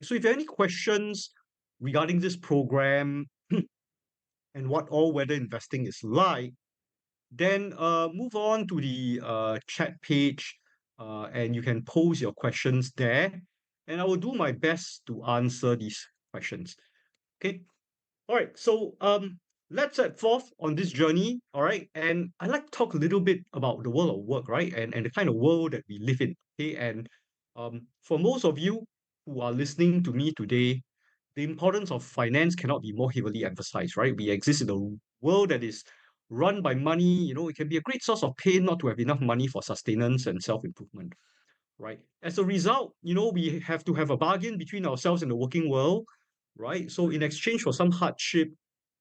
So if you have any questions regarding this program and what all weather investing is like, then move on to the chat page and you can pose your questions there. And I will do my best to answer these questions. Okay. All right. So let's set forth on this journey. All right. And I'd like to talk a little bit about the world of work, right? And the kind of world that we live in. Okay. And for most of you who are listening to me today, the importance of finance cannot be more heavily emphasized, right? We exist in a world that is run by money. It can be a great source of pain not to have enough money for sustenance and self-improvement, right? As a result, we have to have a bargain between ourselves and the working world, right? So in exchange for some hardship,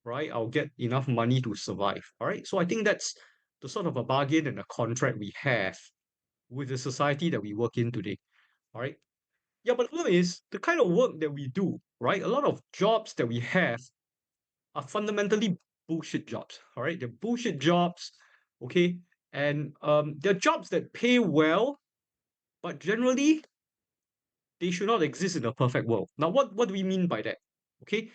right, I'll get enough money to survive, all right? So I think that's the sort of a bargain and a contract we have with the society that we work in today, all right? Yeah, but the problem is the kind of work that we do, right? A lot of jobs that we have are fundamentally bullshit jobs. All right, they're bullshit jobs. Okay, and they're jobs that pay well, but generally they should not exist in a perfect world. Now, what do we mean by that? Okay,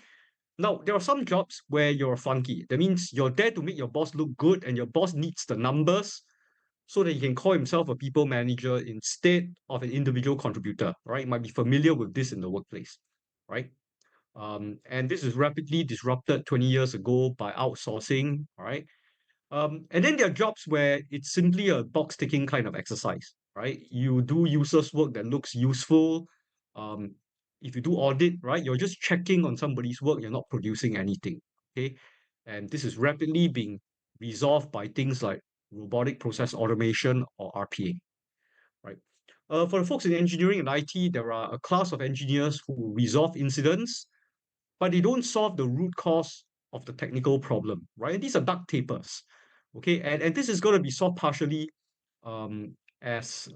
now there are some jobs where you're a flunky. That means you're there to make your boss look good, and your boss needs the numbers so that he can call himself a people manager instead of an individual contributor. Right? You might be familiar with this in the workplace, right? And this is rapidly disrupted 20 years ago by outsourcing, all right? And then there are jobs where it's simply a box ticking kind of exercise, right? You do useless work that looks useful. Um, if you do audit, right, you're just checking on somebody's work, you're not producing anything, okay? And this is rapidly being resolved by things like robotic process automation or RPA, right? For the folks in engineering and IT, there are a class of engineers who resolve incidents but they don't solve the root cause of the technical problem, right? And these are duct tapers, okay? And this is going to be solved partially as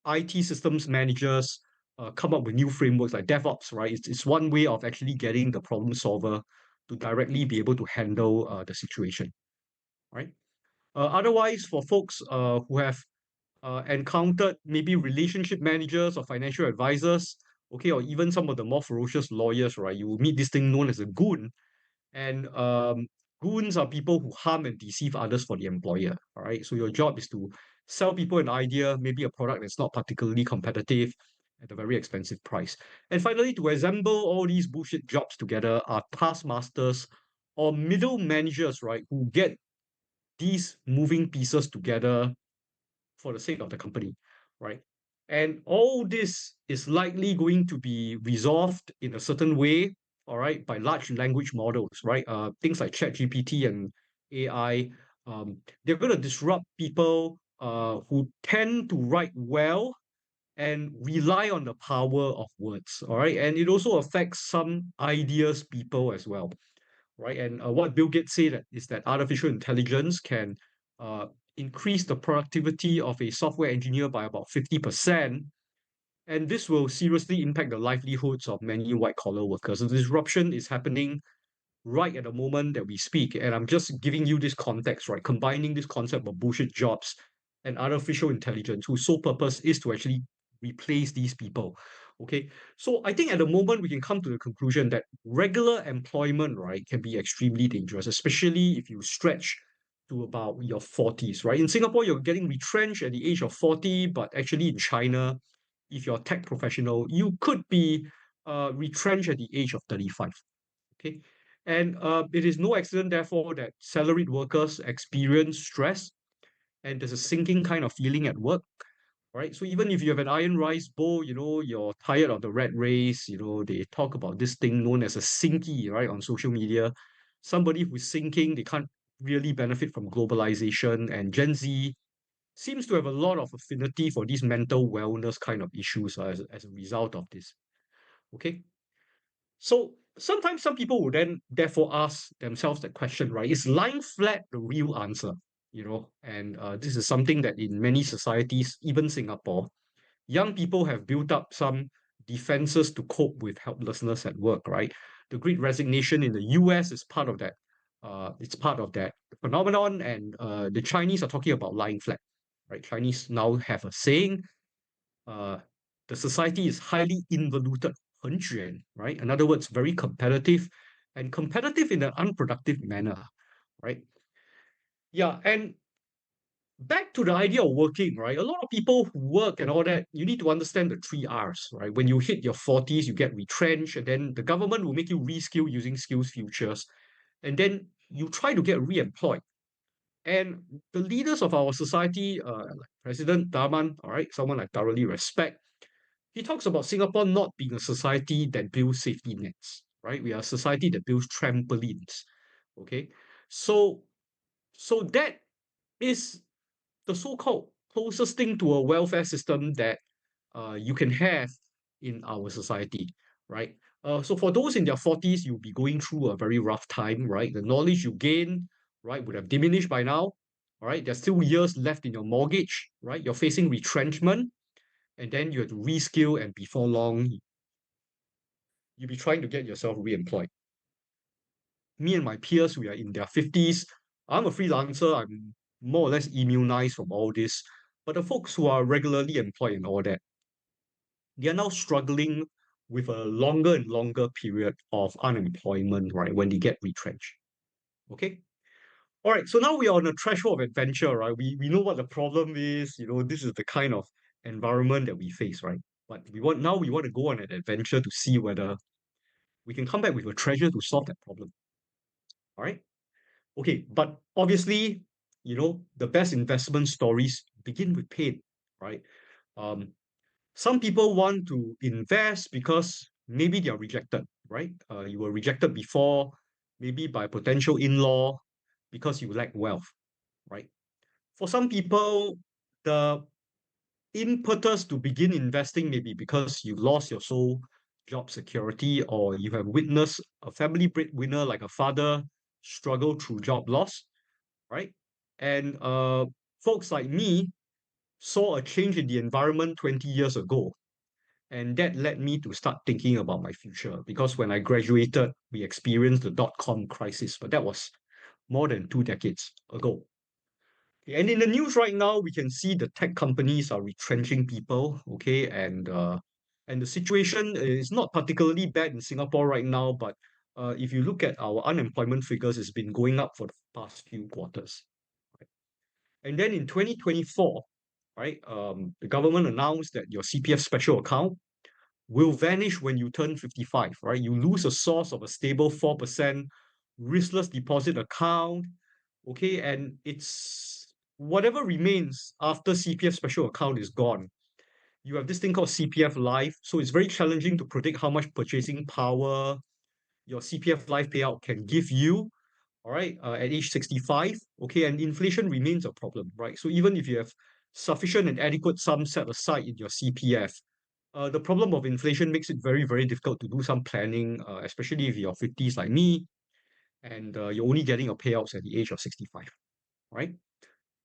IT systems managers come up with new frameworks like DevOps, right? It's one way of actually getting the problem solver to directly be able to handle the situation, right? Otherwise, for folks who have encountered maybe relationship managers or financial advisors, okay, or even some of the more ferocious lawyers, right? You will meet this thing known as a goon, and goons are people who harm and deceive others for the employer. All right. So your job is to sell people an idea, maybe a product that's not particularly competitive at a very expensive price. And finally, to assemble all these bullshit jobs together are taskmasters or middle managers, right, who get these moving pieces together for the sake of the company, right? And all this is likely going to be resolved in a certain way, all right, by large language models, right? Things like ChatGPT and AI, they're going to disrupt people who tend to write well and rely on the power of words, all right? And it also affects some ideas people as well, right? And what Bill Gates said is that artificial intelligence can uh, increase the productivity of a software engineer by about 50%. And this will seriously impact the livelihoods of many white collar workers. The disruption is happening right at the moment that we speak. And I'm just giving you this context, right? Combining this concept of bullshit jobs and artificial intelligence, whose sole purpose is to actually replace these people. Okay. So I think at the moment we can come to the conclusion that regular employment, right, can be extremely dangerous, especially if you stretch to about your 40s, right? In Singapore, you're getting retrenched at the age of 40, but actually in China, if you're a tech professional, you could be retrenched at the age of 35. Okay. And it is no accident, therefore, that salaried workers experience stress and there's a sinking kind of feeling at work, right? So even if you have an iron rice bowl, you're tired of the rat race, they talk about this thing known as a sinky, right, on social media. Somebody who's sinking, they can't really benefit from globalization. And Gen Z seems to have a lot of affinity for these mental wellness kind of issues as a result of this. Okay. So sometimes some people will then therefore ask themselves that question, right? Is lying flat the real answer? And this is something that in many societies, even Singapore, young people have built up some defenses to cope with helplessness at work, right? The Great Resignation in the US is part of that. It's part of that phenomenon, and the Chinese are talking about lying flat, right? Chinese now have a saying, uh, the society is highly involuted 很卷, right? In other words, very competitive and competitive in an unproductive manner, right? Yeah, and back to the idea of working, right? A lot of people who work and all that, you need to understand the three R's, right? When you hit your 40s, you get retrenched, and then the government will make you reskill using skills futures. And then you try to get re-employed. And the leaders of our society, like President Daman, all right, someone I thoroughly respect, he talks about Singapore not being a society that builds safety nets, right? We are a society that builds trampolines. Okay. So so that is the so-called closest thing to a welfare system that you can have in our society, right? So for those in their 40s, you'll be going through a very rough time, right? The knowledge you gain, right, would have diminished by now. All right, there's still years left in your mortgage, right? You're facing retrenchment, and then you have to reskill, and before long, you'll be trying to get yourself re-employed. Me and my peers, we are in their 50s. I'm a freelancer. I'm more or less immunized from all this. But the folks who are regularly employed and all that, they are now struggling with a longer and longer period of unemployment, right? When they get retrenched. Okay. All right. So now we are on a threshold of adventure, right? We know what the problem is. This is the kind of environment that we face, right? But we want to go on an adventure to see whether we can come back with a treasure to solve that problem. All right. Okay, but obviously, the best investment stories begin with pain, right? Um, some people want to invest because maybe they are rejected, right? You were rejected before, maybe by a potential in-law, because you lack wealth, right? For some people, the impetus to begin investing may be because you lost your sole job security, or you have witnessed a family breadwinner like a father struggle through job loss, right? And folks like me saw a change in the environment 20 years ago. And that led me to start thinking about my future, because when I graduated, we experienced the dot-com crisis, but that was more than 2 decades ago. And in the news right now, we can see the tech companies are retrenching people, okay, and the situation is not particularly bad in Singapore right now, but if you look at our unemployment figures, it's been going up for the past few quarters. And then in 2024, right, the government announced that your CPF special account will vanish when you turn 55, right? You lose a source of a stable 4% riskless deposit account, okay? And it's whatever remains after CPF special account is gone. You have this thing called CPF Life, so it's very challenging to predict how much purchasing power your CPF Life payout can give you, all right, at age 65, okay, and inflation remains a problem, right? So even if you have sufficient and adequate sum set aside in your CPF, the problem of inflation makes it very, very difficult to do some planning, especially if you're 50s like me, and you're only getting your payouts at the age of 65, right?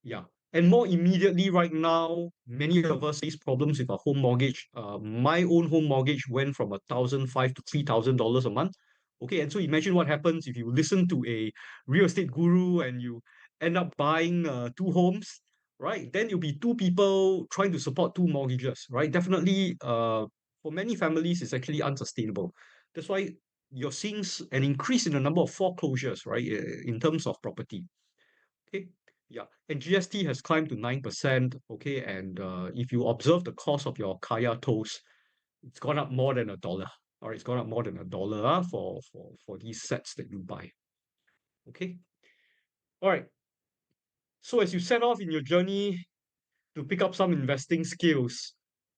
Yeah. And more immediately right now, many of us face problems with our home mortgage. My own home mortgage went from $1,500 to $3,000 a month. Okay, and so imagine what happens if you listen to a real estate guru and you end up buying two homes, right? Then you'll be two people trying to support two mortgages, right? Definitely, for many families, it's actually unsustainable. That's why you're seeing an increase in the number of foreclosures, right, in terms of property. Okay. Yeah, and GST has climbed to 9%. Okay, and if you observe the cost of your kaya toast, it's gone up more than $1. All right, it's gone up more than $1 for these sets that you buy. Okay. All right. So as you set off in your journey to pick up some investing skills,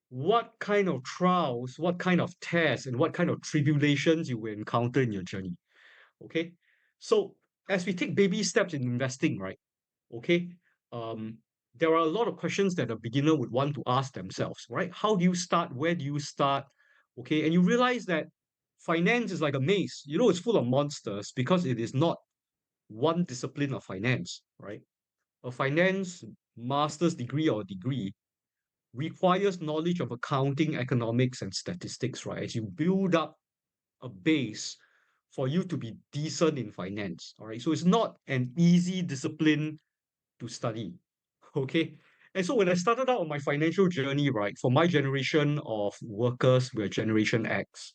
what kind of trials, what kind of tests, and what kind of tribulations you will encounter in your journey? Okay. So as we take baby steps in investing, right? Okay, um, there are a lot of questions that a beginner would want to ask themselves, right? How do you start? Where do you start? Okay, and you realize that finance is like a maze. It's full of monsters because it is not one discipline of finance, right? A finance master's degree or degree requires knowledge of accounting, economics, and statistics, right? As you build up a base for you to be decent in finance, all right? So it's not an easy discipline to study. Okay. And so when I started out on my financial journey, right, for my generation of workers, we're Generation X.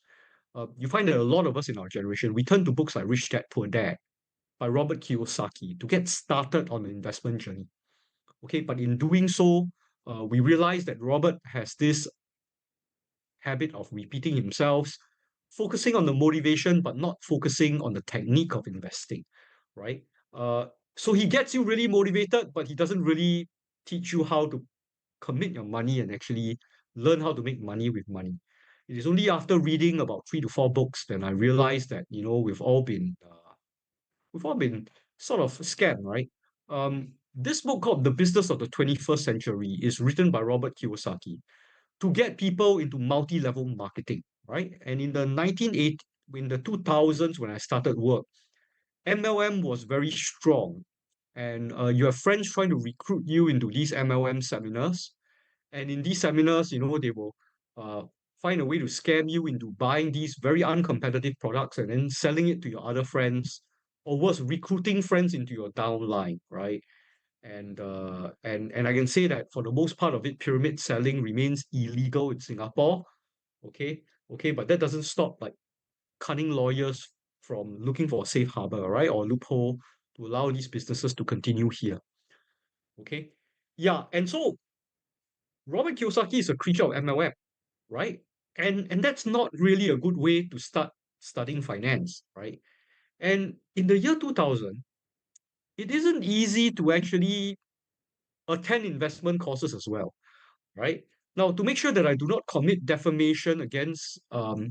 You find that a lot of us in our generation, we turn to books like Rich Dad, Poor Dad by Robert Kiyosaki to get started on the investment journey. Okay, but in doing so, we realize that Robert has this habit of repeating himself, focusing on the motivation, but not focusing on the technique of investing, right? Uh, so he gets you really motivated, but he doesn't really teach you how to commit your money and actually learn how to make money with money. It is only after reading about 3 to 4 books that I realized that we've all been sort of scammed, right? This book called The Business of the 21st Century is written by Robert Kiyosaki to get people into multi-level marketing, right? And in the 1980s, in the 2000s, when I started work, MLM was very strong. And you have friends trying to recruit you into these MLM seminars. And in these seminars, they will uh, find a way to scam you into buying these very uncompetitive products and then selling it to your other friends, or worse, recruiting friends into your downline, right? And I can say that for the most part of it, pyramid selling remains illegal in Singapore. Okay, okay, but that doesn't stop like cunning lawyers from looking for a safe harbor, right, or loophole to allow these businesses to continue here. Okay, yeah, and so Robert Kiyosaki is a creature of MLM, right? And that's not really a good way to start studying finance, right? And in the year 2000, it isn't easy to actually attend investment courses as well, right? Now, to make sure that I do not commit defamation against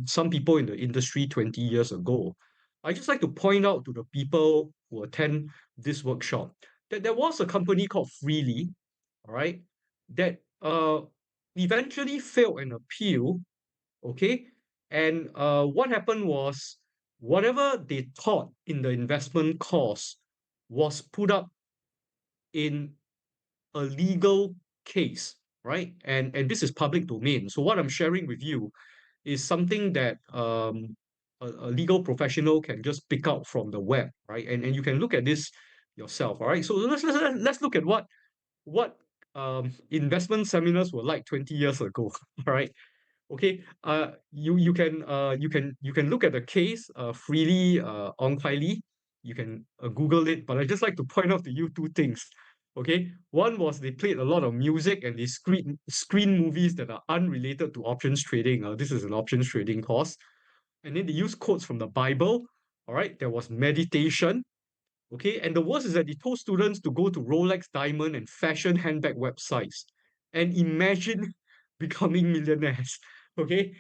some people in the industry 20 years ago, I just like to point out to the people who attend this workshop that there was a company called Freely, all right, that eventually failed an appeal, okay? And what happened was whatever they taught in the investment course was put up in a legal case, right? And this is public domain. So what I'm sharing with you is something that a legal professional can just pick out from the web, right? And you can look at this yourself, all right? So let's look at what investment seminars were like 20 years ago, all right? Okay, you can look at the case freely on Kylie. You can Google it, but I just like to point out to you 2 things. Okay, one was they played a lot of music and they screen movies that are unrelated to options trading. This is an options trading course, and then they use quotes from the Bible. All right, there was meditation. Okay, and the worst is that they told students to go to Rolex diamond and fashion handbag websites and imagine becoming millionaires. Okay,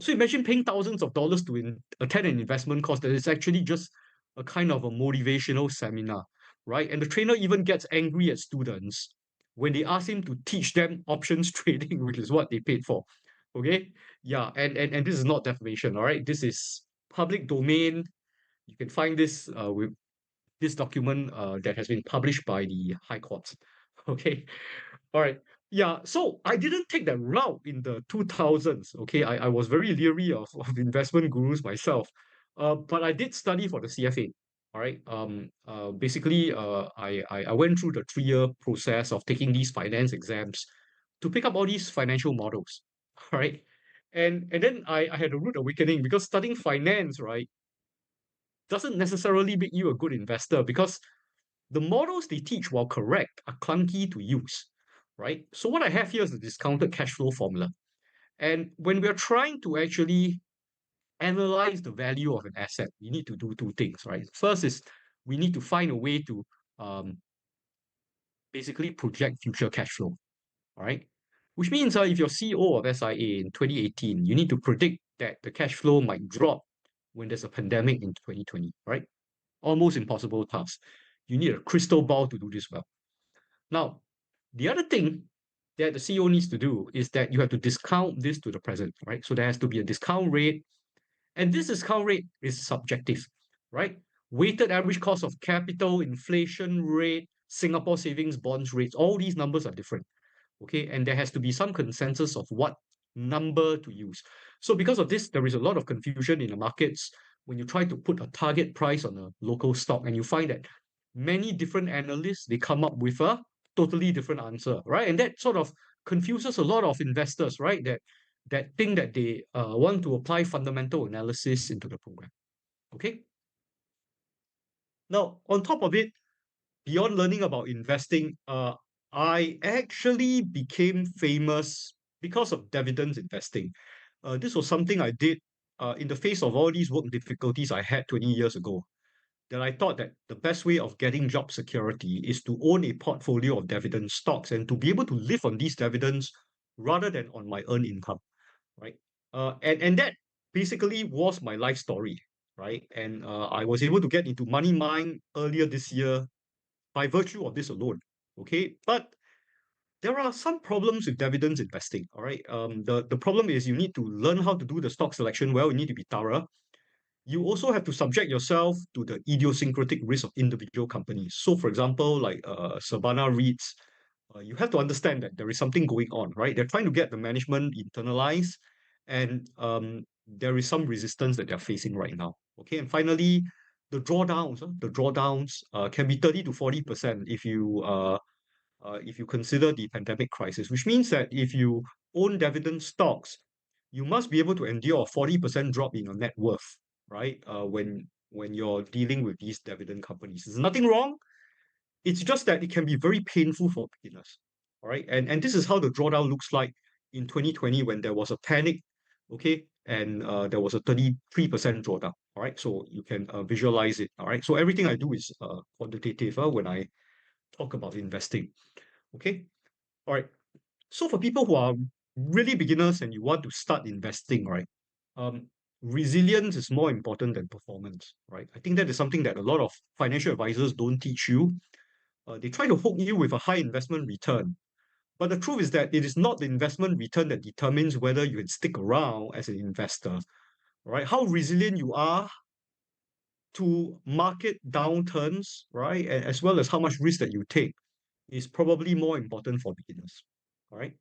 so imagine paying thousands of dollars to attend an investment course that is actually just a kind of a motivational seminar, right? And the trainer even gets angry at students when they ask him to teach them options trading, which is what they paid for. Okay, yeah, and this is not defamation, all right? This is public domain. You can find this with this document that has been published by the High Court. Okay, all right. Yeah, so I didn't take that route in the 2000s. Okay, I was very leery of investment gurus myself, but I did study for the CFA. All right. Basically, I went through the 3-year process of taking these finance exams to pick up all these financial models. All right. And then I had a rude awakening because studying finance, right, doesn't necessarily make you a good investor because the models they teach, while correct, are clunky to use, right? So what I have here is the discounted cash flow formula. And when we're trying to actually analyze the value of an asset, we need to do 2 things, right? First is we need to find a way to um, basically project future cash flow, all right? Which means if you're CEO of SIA in 2018, you need to predict that the cash flow might drop when there's a pandemic in 2020, right? Almost impossible task. You need a crystal ball to do this well. Now, the other thing that the CEO needs to do is that you have to discount this to the present, right? So there has to be a discount rate, and this discount rate is subjective, right? Weighted average cost of capital, inflation rate, Singapore savings bonds rates, all these numbers are different, okay? And there has to be some consensus of what number to use. So because of this, there is a lot of confusion in the markets when you try to put a target price on a local stock and you find that many different analysts, they come up with a totally different answer, right? And that sort of confuses a lot of investors, right? That that think that they want to apply fundamental analysis into the program. Okay. Now, on top of it, beyond learning about investing, I actually became famous because of dividends investing. This was something I did in the face of all these work difficulties I had 20 years ago. That I thought that the best way of getting job security is to own a portfolio of dividend stocks and to be able to live on these dividends rather than on my earned income, right? And that basically was my life story, right? And I was able to get into Money Mind earlier this year by virtue of this alone. Okay, but there are some problems with dividends investing. All right, the problem is you need to learn how to do the stock selection well. You need to be thorough. You also have to subject yourself to the idiosyncratic risk of individual companies. So, for example, like Savannah REITs, you have to understand that there is something going on, right? They're trying to get the management internalized, and there is some resistance that they're facing right now. Okay, and finally, the drawdowns can be 30 to 40% if you consider the pandemic crisis, which means that if you own dividend stocks, you must be able to endure a 40% drop in your net worth, right? When you're dealing with these dividend companies. There's nothing wrong. It's just that it can be very painful for beginners. All right. And this is how the drawdown looks like in 2020 when there was a panic, okay, and there was a 33% drawdown. All right. So you can visualize it. All right. So everything I do is quantitative when I talk about investing. Okay. All right. So for people who are really beginners and you want to start investing, right? Um, Resilience is more important than performance, right? I think that is something that a lot of financial advisors don't teach you. They try to hook you with a high investment return. But the truth is that it is not the investment return that determines whether you can stick around as an investor, right? How resilient you are to market downturns, right? As well as how much risk that you take is probably more important for beginners, all right?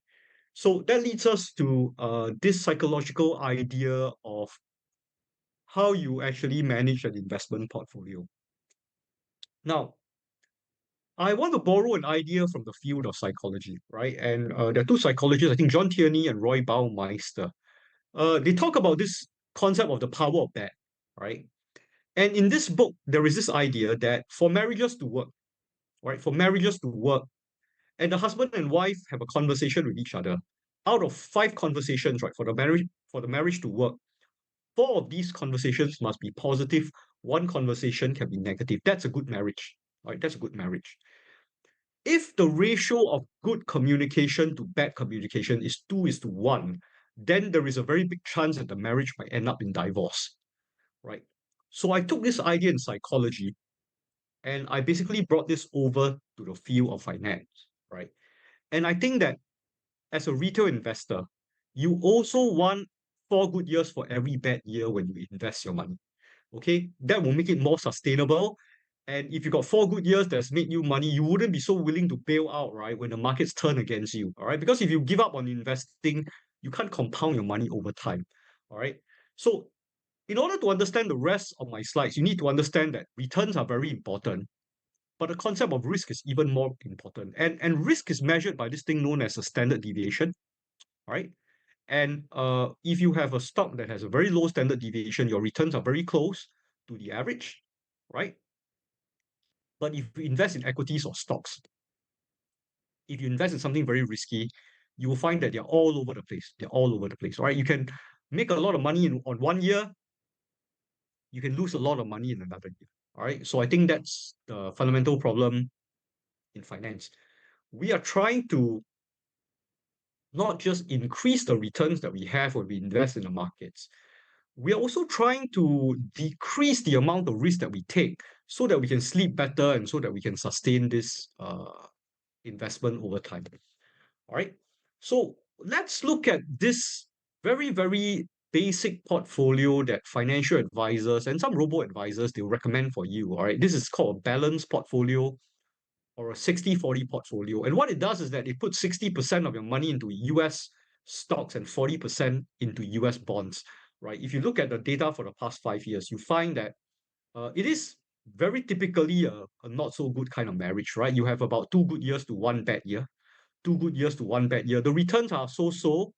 So that leads us to this psychological idea of how you actually manage an investment portfolio. Now, I want to borrow an idea from the field of psychology, right? And there are two psychologists, I think John Tierney and Roy Baumeister. They talk about this concept of the power of bet, right? And in this book, there is this idea that for marriages to work, right? For marriages to work, and the husband and wife have a conversation with each other. Out of 5 conversations, right, for the marriage to work, 4 of these conversations must be positive. 1 conversation can be negative. That's a good marriage, right? That's a good marriage. If the ratio of good communication to bad communication is 2:1, then there is a very big chance that the marriage might end up in divorce, right? So I took this idea in psychology and I basically brought this over to the field of finance, right? And I think that as a retail investor, you also want 4 good years for every bad year when you invest your money. Okay, that will make it more sustainable. And if you got 4 good years that's made you money, you wouldn't be so willing to bail out, right, when the markets turn against you. All right. Because if you give up on investing, you can't compound your money over time. All right. So in order to understand the rest of my slides, you need to understand that returns are very important, but the concept of risk is even more important. And risk is measured by this thing known as a standard deviation. All right. And if you have a stock that has a very low standard deviation, your returns are very close to the average, right? But if you invest in equities or stocks, if you invest in something very risky, you will find that they're all over the place. They're all over the place, right? You can make a lot of money on 1 year, you can lose a lot of money in another year. All right. So I think that's the fundamental problem in finance. We are trying to not just increase the returns that we have when we invest in the markets, we are also trying to decrease the amount of risk that we take so that we can sleep better and so that we can sustain this investment over time. All right. So let's look at this very, very basic portfolio that financial advisors and some robo advisors they recommend for you. All right. This is called a balanced portfolio or a 60-40 portfolio. And what it does is that it puts 60% of your money into US stocks and 40% into US bonds, right? If you look at the data for the past 5 years, you find that it is very typically a not so good kind of marriage, right? You have about 2 good years to 1 bad year, 2 good years to 1 bad year. The returns are so-so,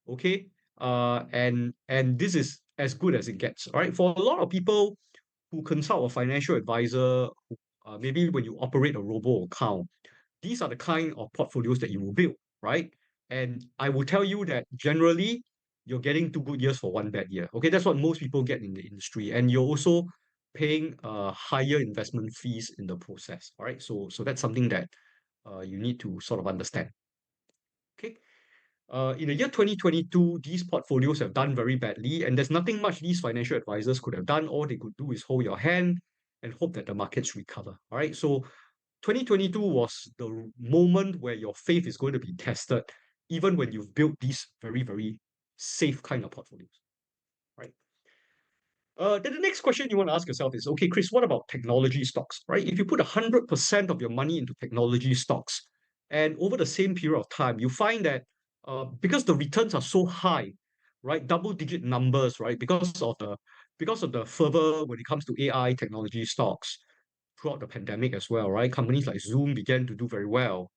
okay? And this is as good as it gets. All right. For a lot of people who consult a financial advisor, maybe when you operate a robo account, these are the kind of portfolios that you will build, right? And I will tell you that generally you're getting 2 good years for 1 bad year. Okay, that's what most people get in the industry, and you're also paying higher investment fees in the process. All right, so that's something that you need to sort of understand. Okay. In the year 2022, these portfolios have done very badly, and there's nothing much these financial advisors could have done. All they could do is hold your hand and hope that the markets recover. All right. So 2022 was the moment where your faith is going to be tested, even when you've built these very, very safe kind of portfolios. Right. Then the next question you want to ask yourself is, okay, Chris, what about technology stocks, right? If you put 100% of your money into technology stocks, and over the same period of time, you find that because the returns are so high, right, double-digit numbers, right, because of the fervor when it comes to AI technology stocks throughout the pandemic as well, right? Companies like Zoom began to do very well.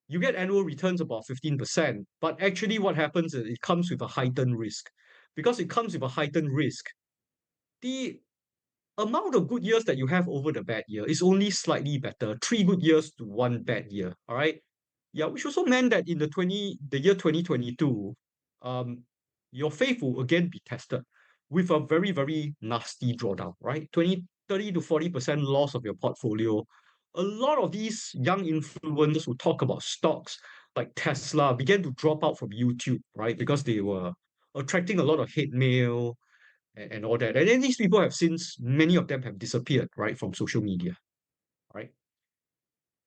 You get annual returns about 15%, but actually what happens is it comes with a heightened risk. Because it comes with a heightened risk, the amount of good years that you have over the bad year is only slightly better, 3 good years to 1 bad year. All right. Yeah, which also meant that in the year 2022, um, your faith will again be tested with a very, very nasty drawdown, right? 30 to 40% loss of your portfolio. A lot of these young influencers who talk about stocks like Tesla began to drop out from YouTube, right? Because they were attracting a lot of hate mail, and all that. And then these people have since, many of them have disappeared, right, from social media, right?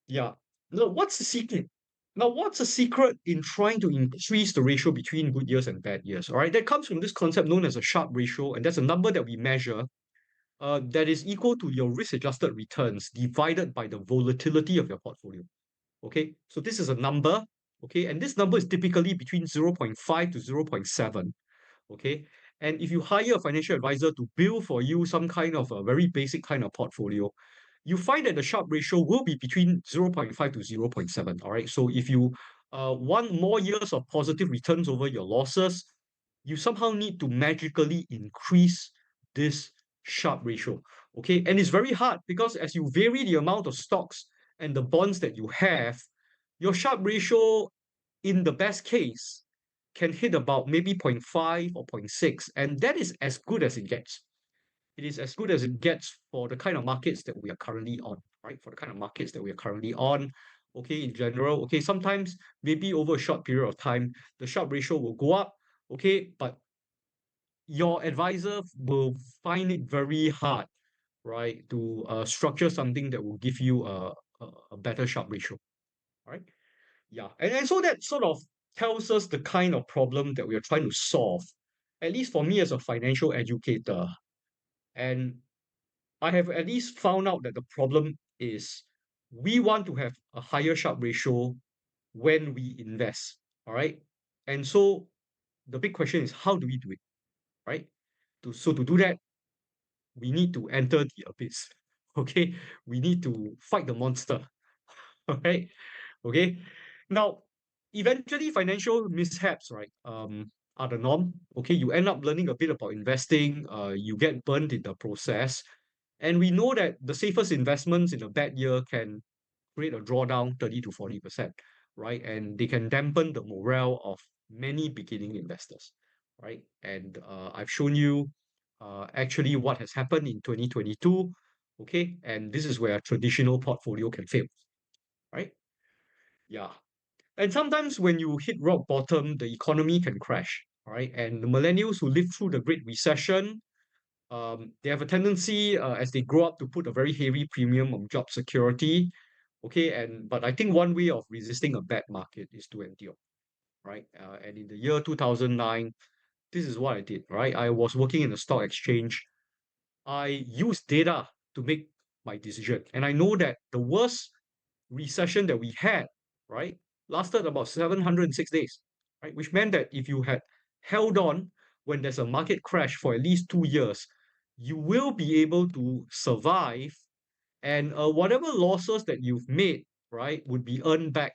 Yeah. Now, what's the secret? Now, what's the secret in trying to increase the ratio between good years and bad years? All right, that comes from this concept known as a Sharpe ratio, and that's a number that we measure that is equal to your risk-adjusted returns divided by the volatility of your portfolio. Okay, so this is a number, okay, and this number is typically between 0.5 to 0.7. Okay, and if you hire a financial advisor to build for you some kind of a very basic kind of portfolio, you find that the Sharpe ratio will be between 0.5 to 0.7. All right, so if you want more years of positive returns over your losses, you somehow need to magically increase this Sharpe ratio. Okay, and it's very hard because as you vary the amount of stocks and the bonds that you have, your Sharpe ratio in the best case can hit about maybe zero point 0.5 or 0.6, and that is as good as it gets. It is as good as it gets for the kind of markets that we are currently on, right? For the kind of markets that we are currently on. Okay, in general, okay, sometimes maybe over a short period of time, the Sharpe ratio will go up, okay, but your advisor will find it very hard, right, to structure something that will give you a better Sharpe ratio, right? Yeah, and so that sort of tells us the kind of problem that we are trying to solve, at least for me as a financial educator. And I have at least found out that the problem is we want to have a higher Sharpe ratio when we invest. All right. And so the big question is, how do we do it? Right. So to do that, we need to enter the abyss. Okay. We need to fight the monster. All right. Okay. Now, eventually financial mishaps, right, are the norm. Okay. You end up learning a bit about investing, you get burned in the process. And we know that the safest investments in a bad year can create a drawdown 30 to 40%, right? And they can dampen the morale of many beginning investors, right? And I've shown you actually what has happened in 2022, okay? And this is where a traditional portfolio can fail, right? Yeah. And sometimes when you hit rock bottom, the economy can crash, all right? And the millennials who lived through the Great Recession, they have a tendency as they grow up to put a very heavy premium on job security. Okay, but I think one way of resisting a bad market is to endure, right? And in the year 2009, this is what I did, right? I was working in the stock exchange. I used data to make my decision, and I know that the worst recession that we had, right, lasted about 706 days, right? Which meant that if you had held on when there's a market crash for at least 2 years, you will be able to survive, and whatever losses that you've made, right, would be earned back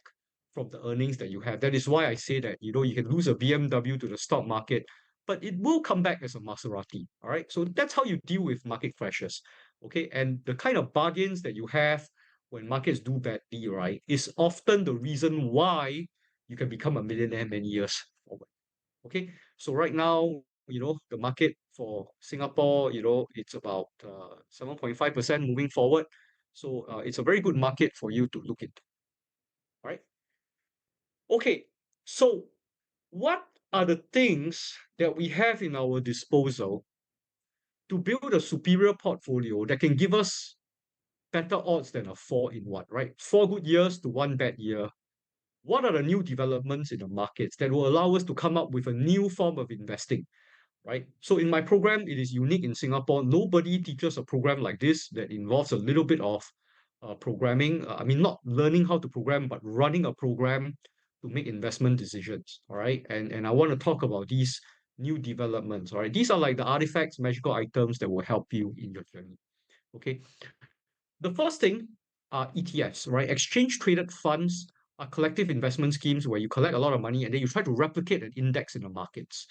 from the earnings that you have. That is why I say that, you can lose a BMW to the stock market, but it will come back as a Maserati. All right. So that's how you deal with market crashes. Okay. And the kind of bargains that you have when markets do badly, right, is often the reason why you can become a millionaire many years forward. Okay. So right now, the market for Singapore, it's about 7.5% moving forward. So it's a very good market for you to look into. All right. Okay, so what are the things that we have in our disposal to build a superior portfolio that can give us better odds than a 4 in 1, right? 4 good years to 1 bad year. What are the new developments in the markets that will allow us to come up with a new form of investing, right? So in my program, it is unique in Singapore. Nobody teaches a program like this that involves a little bit of programming. I mean, not learning how to program, but running a program to make investment decisions. All right. And I want to talk about these new developments. All right. These are like the artifacts, magical items that will help you in your journey. Okay. The first thing are ETFs, right? Exchange traded funds are collective investment schemes where you collect a lot of money and then you try to replicate an index in the markets,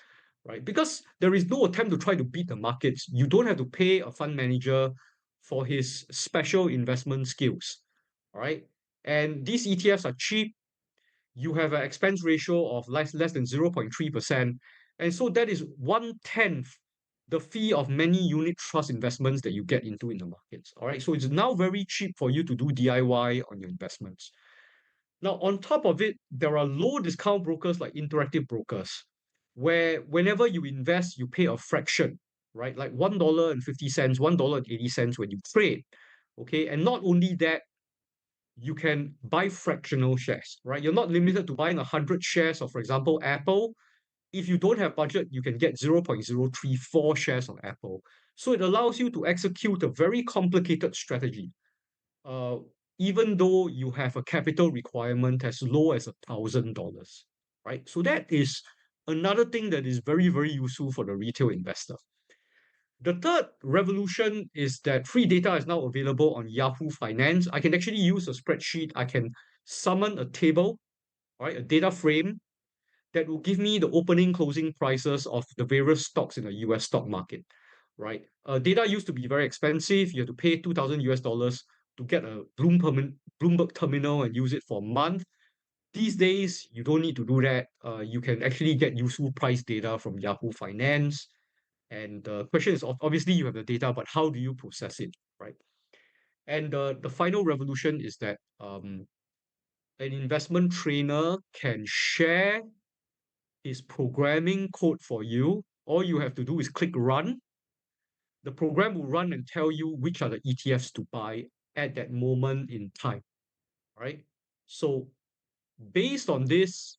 right? Because there is no attempt to try to beat the markets. You don't have to pay a fund manager for his special investment skills, all right? And these ETFs are cheap. You have an expense ratio of less than 0.3%. And so that is 1/10 the fee of many unit trust investments that you get into in the markets. All right. So it's now very cheap for you to do DIY on your investments. Now, on top of it, there are low discount brokers like Interactive Brokers, where whenever you invest, you pay a fraction, right? Like $1.50, $1.80 when you trade. Okay. And not only that, you can buy fractional shares, right? You're not limited to buying 100 shares of, for example, Apple. If you don't have budget, you can get 0.034 shares of Apple. So it allows you to execute a very complicated strategy, uh, even though you have a capital requirement as low as $1,000, right? So that is another thing that is very, very useful for the retail investor. The third revolution is that free data is now available on Yahoo Finance. I can actually use a spreadsheet. I can summon a table, right, a data frame that will give me the opening closing prices of the various stocks in the US stock market, right? Data used to be very expensive. You have to pay 2,000 US dollars to get a Bloomberg terminal and use it for a month. These days, you don't need to do that. You can actually get useful price data from Yahoo Finance. And the question is, obviously, you have the data, but how do you process it, right? And the final revolution is that an investment trainer can share his programming code for you. All you have to do is click run. The program will run and tell you which are the ETFs to buy at that moment in time, right? So based on this,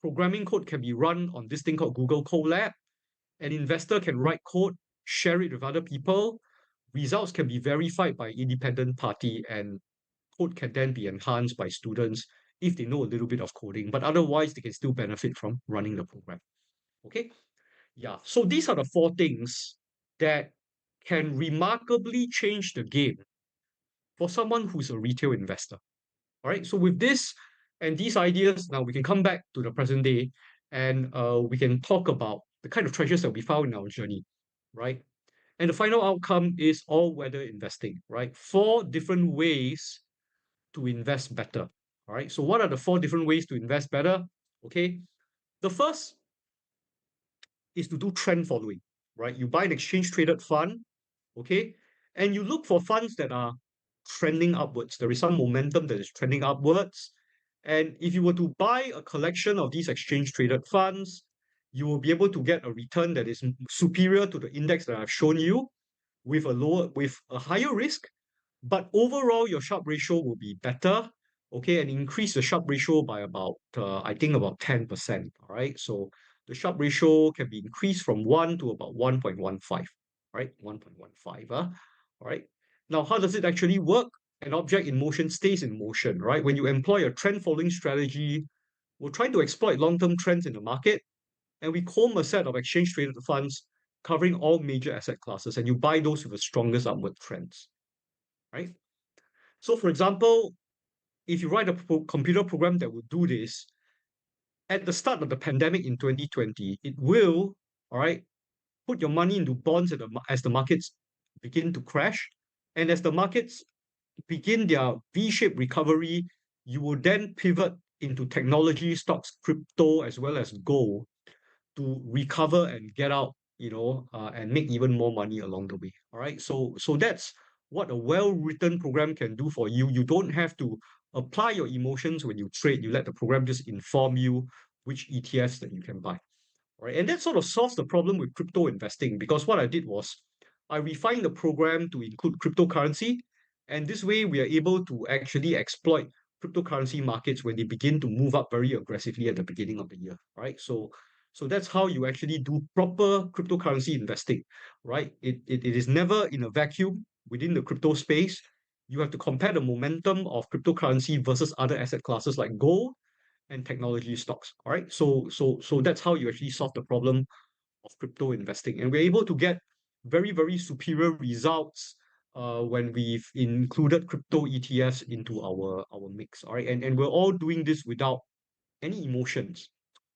programming code can be run on this thing called Google Colab. An investor can write code, share it with other people. Results can be verified by independent party, and code can then be enhanced by students if they know a little bit of coding, but otherwise they can still benefit from running the program. Okay. Yeah. So these are the four things that can remarkably change the game for someone who's a retail investor. All right. So with this and these ideas, now we can come back to the present day and we can talk about the kind of treasures that we found in our journey, right? And the final outcome is all-weather investing, right? 4 different ways to invest better. All right. So what are the 4 different ways to invest better? Okay. The first is to do trend following, right? You buy an exchange traded fund, okay? And you look for funds that are trending upwards. There is some momentum that is trending upwards. And if you were to buy a collection of these exchange traded funds, you will be able to get a return that is superior to the index that I've shown you with a higher risk, but overall your Sharpe ratio will be better, okay, and increase the Sharpe ratio by about I think about 10%. All right. So the Sharpe ratio can be increased from 1 to about 1.15, right? 1.15. All right. Now, how does it actually work? An object in motion stays in motion, right? When you employ a trend following strategy, we're trying to exploit long-term trends in the market, and we comb a set of exchange traded funds covering all major asset classes, and you buy those with the strongest upward trends, right? So, for example, if you write a computer program that will do this, at the start of the pandemic in 2020, it will, all right, put your money into bonds as the markets begin to crash. And as the markets begin their V-shaped recovery, you will then pivot into technology stocks, crypto, as well as gold to recover and get out, and make even more money along the way. All right. So that's what a well-written program can do for you. You don't have to apply your emotions when you trade. You let the program just inform you which ETFs that you can buy. All right. And that sort of solves the problem with crypto investing, because what I did was I refined the program to include cryptocurrency. And this way we are able to actually exploit cryptocurrency markets when they begin to move up very aggressively at the beginning of the year. Right. So that's how you actually do proper cryptocurrency investing, right? It is never in a vacuum within the crypto space. You have to compare the momentum of cryptocurrency versus other asset classes like gold and technology stocks. All right. So that's how you actually solve the problem of crypto investing. And we're able to get very, very superior results when we've included crypto ETFs into our mix. All right. And we're all doing this without any emotions.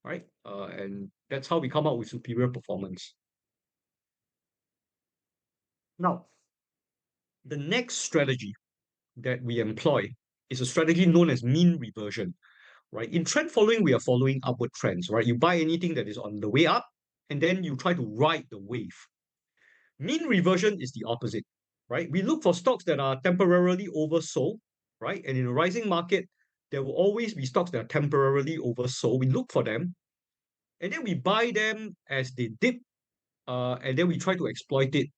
Right? And that's how we come up with superior performance. Now, the next strategy that we employ is a strategy known as mean reversion. Right? In trend following, we are following upward trends. Right? You buy anything that is on the way up, and then you try to ride the wave. Mean reversion is the opposite. Right? We look for stocks that are temporarily oversold. Right? And in a rising market, there will always be stocks that are temporarily oversold. We look for them, and then we buy them as they dip, and then we try to exploit it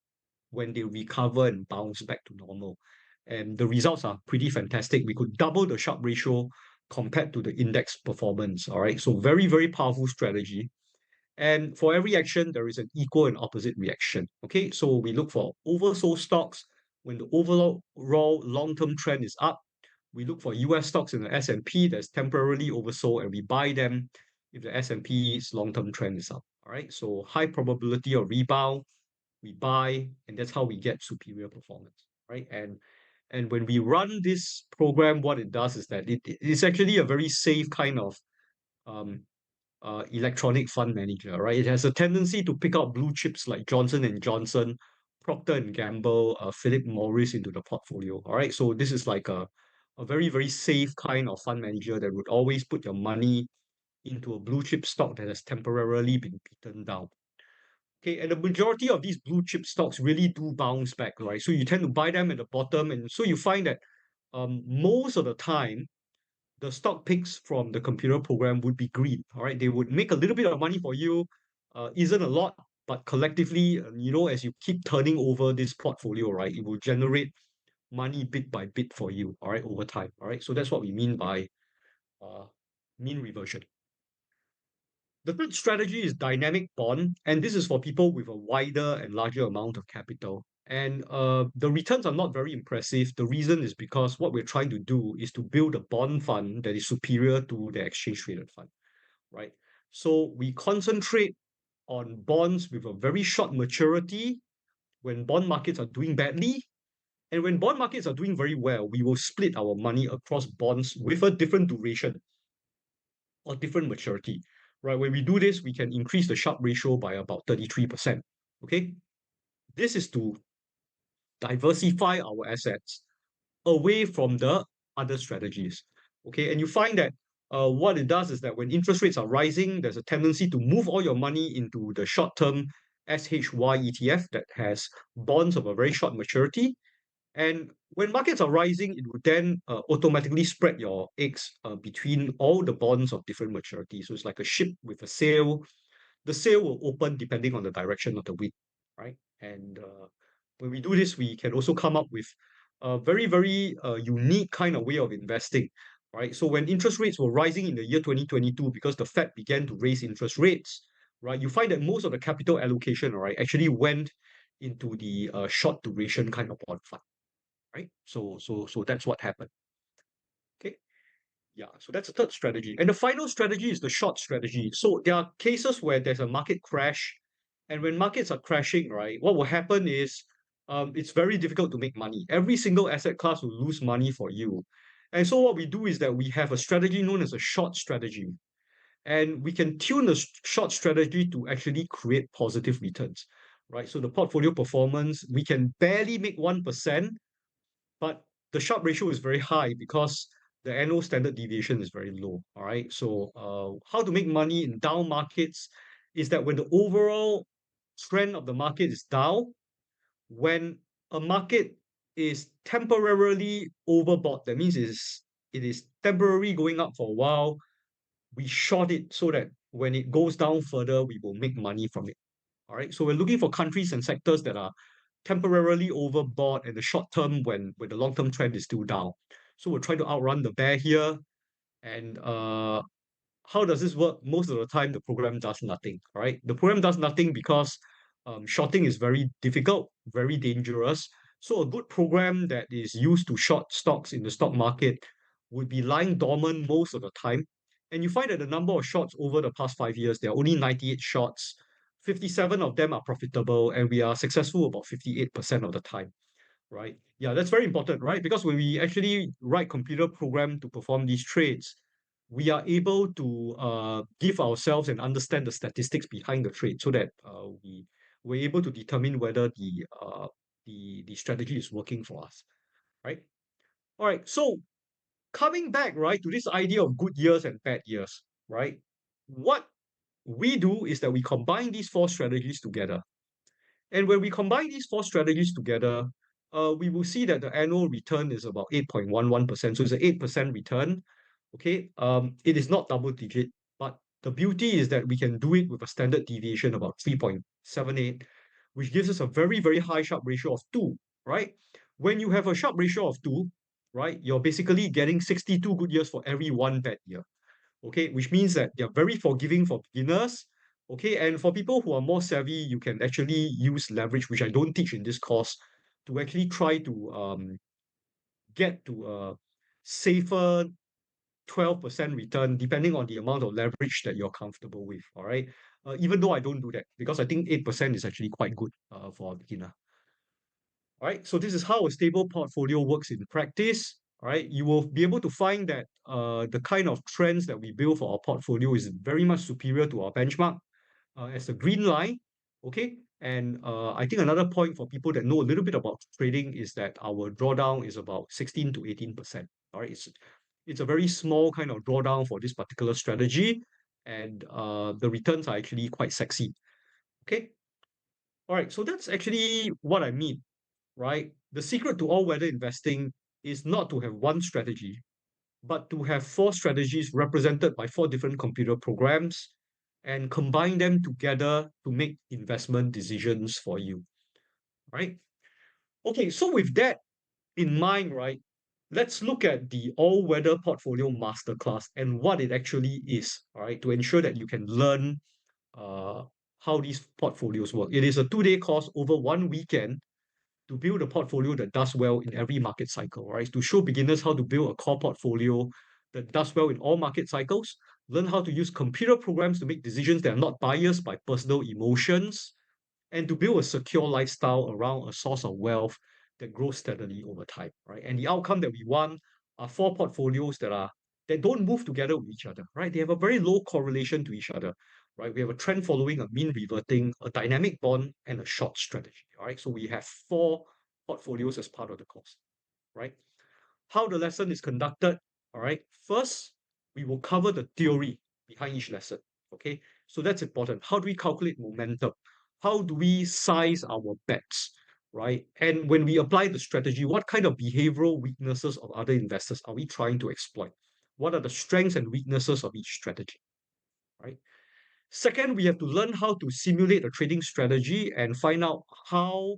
when they recover and bounce back to normal. And the results are pretty fantastic. We could double the Sharpe ratio compared to the index performance. All right. So very, very powerful strategy. And for every action, there is an equal and opposite reaction. Okay. So we look for oversold stocks when the overall long-term trend is up. We look for US stocks in the S&P that's temporarily oversold, and we buy them if the S&P's long-term trend is up. All right. So high probability of rebound, we buy, and that's how we get superior performance, right? And when we run this program, what it does is that it's actually a very safe kind of um, electronic fund manager, right? It has a tendency to pick out blue chips like Johnson and Johnson, Procter and Gamble, Philip Morris into the portfolio. All right, so this is like a very, very safe kind of fund manager that would always put your money into a blue chip stock that has temporarily been beaten down. Okay, and the majority of these blue chip stocks really do bounce back, right? So you tend to buy them at the bottom, and so you find that most of the time, the stock picks from the computer program would be green. All right, they would make a little bit of money for you, isn't a lot, but collectively, as you keep turning over this portfolio, right, it will generate money bit by bit for you. All right, over time. All right, so that's what we mean by uh, mean reversion. The third strategy is dynamic bond, and this is for people with a wider and larger amount of capital. And the returns are not very impressive. The reason is because what we're trying to do is to build a bond fund that is superior to the exchange traded fund, right? So we concentrate on bonds with a very short maturity when bond markets are doing badly. And when bond markets are doing very well, we will split our money across bonds with a different duration or different maturity, right? When we do this, we can increase the Sharpe ratio by about 33%. Okay. This is to diversify our assets away from the other strategies. Okay. And you find that what it does is that when interest rates are rising, there's a tendency to move all your money into the short term SHY ETF that has bonds of a very short maturity. And when markets are rising, it would then automatically spread your eggs between all the bonds of different maturity. So it's like a ship with a sail. The sail will open depending on the direction of the wind, right? And when we do this, we can also come up with a very, very unique kind of way of investing, right? So when interest rates were rising in the year 2022, because the Fed began to raise interest rates, right, you find that most of the capital allocation, right, actually went into the short duration kind of bond fund, right? So that's what happened. Okay. Yeah, so that's the third strategy. And the final strategy is the short strategy. So there are cases where there's a market crash, and when markets are crashing, right, what will happen is it's very difficult to make money. Every single asset class will lose money for you. And so what we do is that we have a strategy known as a short strategy. And we can tune the short strategy to actually create positive returns, right? So the portfolio performance, we can barely make 1%, but the Sharpe ratio is very high because the annual standard deviation is very low. All right. So how to make money in down markets is that when the overall trend of the market is down, when a market is temporarily overbought, that means it is temporarily going up for a while, we short it so that when it goes down further, we will make money from it. All right. So we're looking for countries and sectors that are temporarily overbought in the short term when the long term trend is still down. So we're trying to outrun the bear here. And how does this work? Most of the time, the program does nothing. All right. The program does nothing because shorting is very difficult, very dangerous. So a good program that is used to short stocks in the stock market would be lying dormant most of the time. And you find that the number of shorts over the past 5 years, there are only 98 shorts. 57 of them are profitable, and we are successful about 58% of the time, right? Yeah, that's very important, right? Because when we actually write computer program to perform these trades, we are able to give ourselves and understand the statistics behind the trade so that we're able to determine whether the strategy is working for us, right? All right, so coming back, right, to this idea of good years and bad years, right? What we do is that we combine these four strategies together. And when we combine these four strategies together, we will see that the annual return is about 8.11%. So it's an 8% return. Okay. It is not double digit, but the beauty is that we can do it with a standard deviation about 3.78, which gives us a very, very high Sharpe ratio of 2, right? When you have a Sharpe ratio of 2, right, you're basically getting 62 good years for every one bad year. Okay, which means that they're very forgiving for beginners. Okay, and for people who are more savvy, you can actually use leverage, which I don't teach in this course, to actually try to get to a safer 12% return, depending on the amount of leverage that you're comfortable with. All right. Even though I don't do that, because I think 8% is actually quite good for a beginner. All right. So this is how a stable portfolio works in practice. All right. You will be able to find that the kind of trends that we build for our portfolio is very much superior to our benchmark as a green line. Okay. And I think another point for people that know a little bit about trading is that our drawdown is about 16 to 18%. All right. It's a very small kind of drawdown for this particular strategy. And the returns are actually quite sexy. Okay. All right. So that's actually what I mean, right? The secret to all weather investing is not to have one strategy, but to have four strategies represented by four different computer programs and combine them together to make investment decisions for you, right? Okay, so with that in mind, right, let's look at the all-weather portfolio masterclass and what it actually is, all right, to ensure that you can learn uh, how these portfolios work. It is a 2-day course over one weekend to build a portfolio that does well in every market cycle, right? To show beginners how to build a core portfolio that does well in all market cycles, learn how to use computer programs to make decisions that are not biased by personal emotions, and to build a secure lifestyle around a source of wealth that grows steadily over time, right? And the outcome that we want are four portfolios that don't move together with each other, right? They have a very low correlation to each other, right? We have a trend following, a mean reverting, a dynamic bond, and a short strategy, all right? So we have four portfolios as part of the course, right? How the lesson is conducted, all right? First, we will cover the theory behind each lesson, okay? So that's important. How do we calculate momentum? How do we size our bets, right? And when we apply the strategy, what kind of behavioral weaknesses of other investors are we trying to exploit? What are the strengths and weaknesses of each strategy, right? Second, we have to learn how to simulate a trading strategy and find out how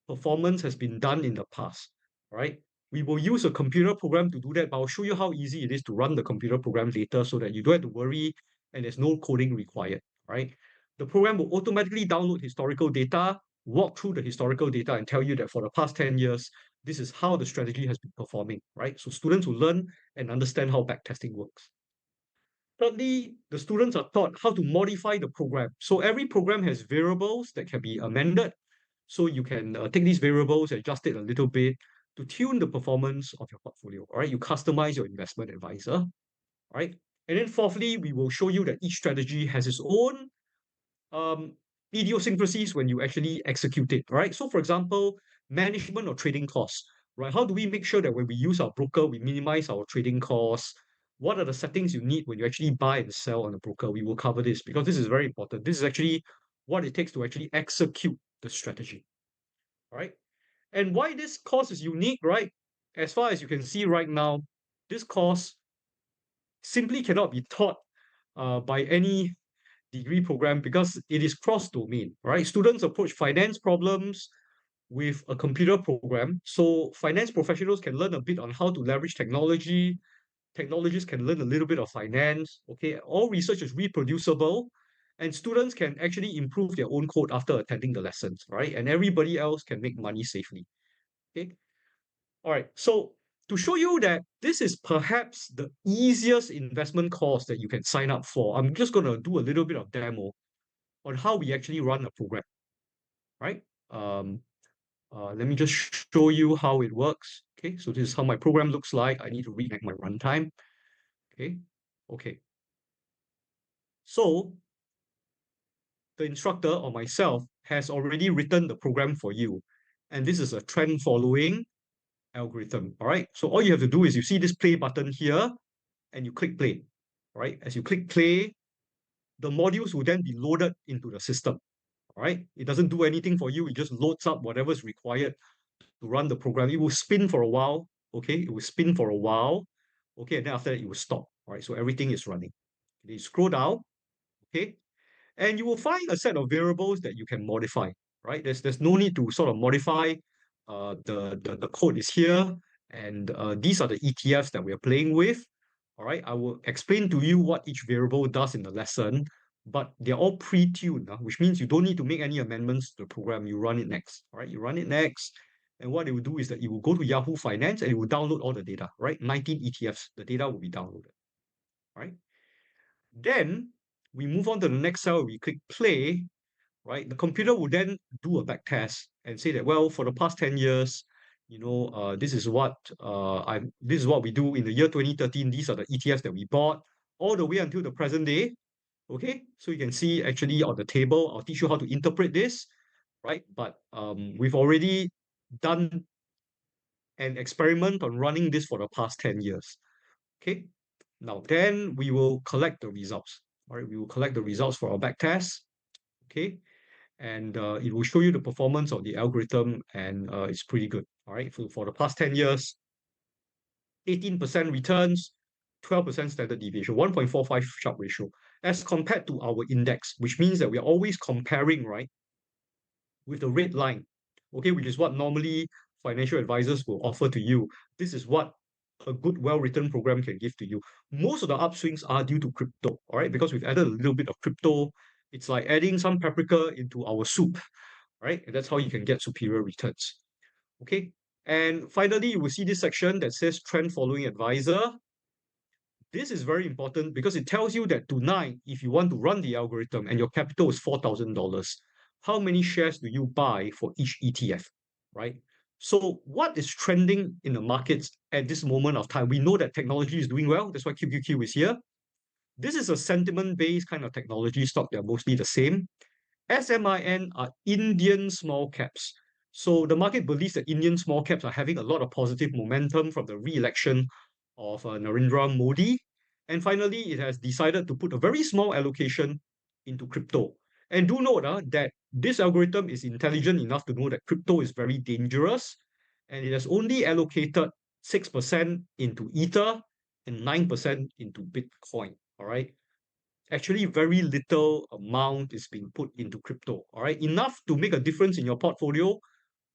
performance has been done in the past, right? We will use a computer program to do that, but I'll show you how easy it is to run the computer program later so that you don't have to worry and there's no coding required, right? The program will automatically download historical data, walk through the historical data and tell you that for the past 10 years, this is how the strategy has been performing, right? So students will learn and understand how backtesting works. Thirdly, the students are taught how to modify the program. So every program has variables that can be amended. So you can take these variables, adjust it a little bit. to tune the performance of your portfolio. All right, you customize your investment advisor. All right, and then fourthly, we will show you that each strategy has its own um, idiosyncrasies when you actually execute it. Right. So, for example, management or trading costs. Right. How do we make sure that when we use our broker, we minimize our trading costs? What are the settings you need when you actually buy and sell on a broker? We will cover this because this is very important. This is actually what it takes to actually execute the strategy. All right. And why this course is unique, right? As far as you can see right now, this course simply cannot be taught by any degree program because it is cross-domain, right? Students approach finance problems with a computer program. So finance professionals can learn a bit on how to leverage technology. Technologists can learn a little bit of finance. Okay, all research is reproducible, and students can actually improve their own code after attending the lessons, right? And everybody else can make money safely. Okay. All right. So to show you that this is perhaps the easiest investment course that you can sign up for, I'm just going to do a little bit of demo on how we actually run a program, right? Um, Let me just show you how it works. Okay, so this is how my program looks like. I need to rename my runtime. Okay, okay. So the instructor or myself has already written the program for you. And this is a trend following algorithm. All right. So all you have to do is you see this play button here and you click play. All right. As you click play, the modules will then be loaded into the system. All right. It doesn't do anything for you. It just loads up whatever is required to run the program. It will spin for a while. Okay. It will spin for a while. Okay. And then after that, it will stop. All right. So everything is running. You scroll down. Okay. And you will find a set of variables that you can modify, right? There's no need to sort of modify. The code is here, and these are the ETFs that we're playing with. All right, I will explain to you what each variable does in the lesson, but they're all pre-tuned, which means you don't need to make any amendments to the program. You run it next. All right, you run it next. And what it will do is that it will go to Yahoo Finance and it will download all the data, right? 19 ETFs, the data will be downloaded, right? Then we move on to the next cell, we click play, right? The computer will then do a back test and say that, well, for the past 10 years, this is what this is what we do in the year 2013. These are the ETFs that we bought all the way until the present day. Okay, so you can see actually on the table, I'll teach you how to interpret this, right? But we've already done an experiment on running this for the past 10 years. Okay, now then we will collect the results. All right, we will collect the results for our back test. Okay, and it will show you the performance of the algorithm, and it's pretty good. All right, for the past 10 years, 18% returns, 12% standard deviation, 1.45 Sharpe ratio, as compared to our index, which means that we are always comparing, right, with the red line, okay, which is what normally financial advisors will offer to you. This is what a good, well-written program can give to you. Most of the upswings are due to crypto, all right, because we've added a little bit of crypto. It's like adding some paprika into our soup, right? And that's how you can get superior returns. Okay. And finally, you will see this section that says trend following advisor. This is very important because it tells you that tonight, if you want to run the algorithm and your capital is $4,000, how many shares do you buy for each ETF, right? So what is trending in the markets at this moment of time? We know that technology is doing well. That's why QQQ is here. This is a sentiment-based kind of technology stock. They're mostly the same. SMIN are Indian small caps. So the market believes that Indian small caps are having a lot of positive momentum from the re-election of Narendra Modi. And finally, it has decided to put a very small allocation into crypto. And do note that this algorithm is intelligent enough to know that crypto is very dangerous, and it has only allocated 6% into Ether and 9% into Bitcoin. All right. Actually, very little amount is being put into crypto. All right. Enough to make a difference in your portfolio,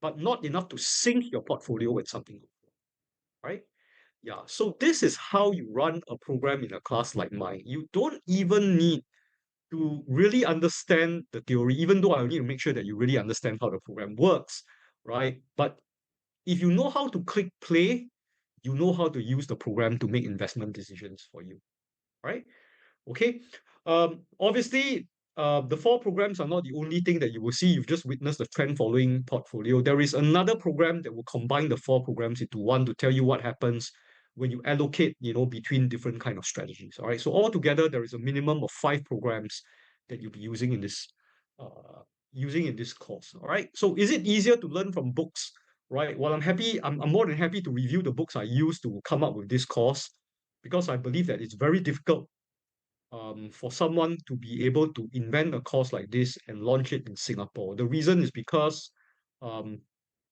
but not enough to sink your portfolio with something. Right. Yeah. So this is how you run a program in a class like mine. You don't even need to really understand the theory, even though I need to make sure that you really understand how the program works, right? But if you know how to click play, you know how to use the program to make investment decisions for you, right? Okay. Obviously, the four programs are not the only thing that you will see. You've just witnessed the trend following portfolio. There is another program that will combine the four programs into one to tell you what happens when you allocate, between different kind of strategies. All right. So altogether, there is a minimum of 5 programs that you'll be uh, using in this course. All right. So is it easier to learn from books? Right. Well, I'm more than happy to review the books I used to come up with this course because I believe that it's very difficult for someone to be able to invent a course like this and launch it in Singapore. The reason is because um,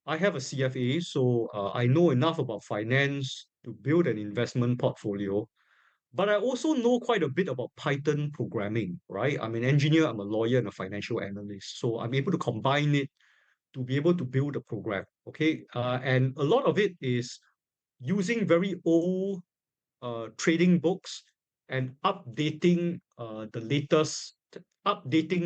I have a CFA, so I know enough about finance to build an investment portfolio. But I also know quite a bit about Python programming, right? I'm an engineer, I'm a lawyer, and a financial analyst. So I'm able to combine it to be able to build a program. Okay. And a lot of it is using very old trading books and updating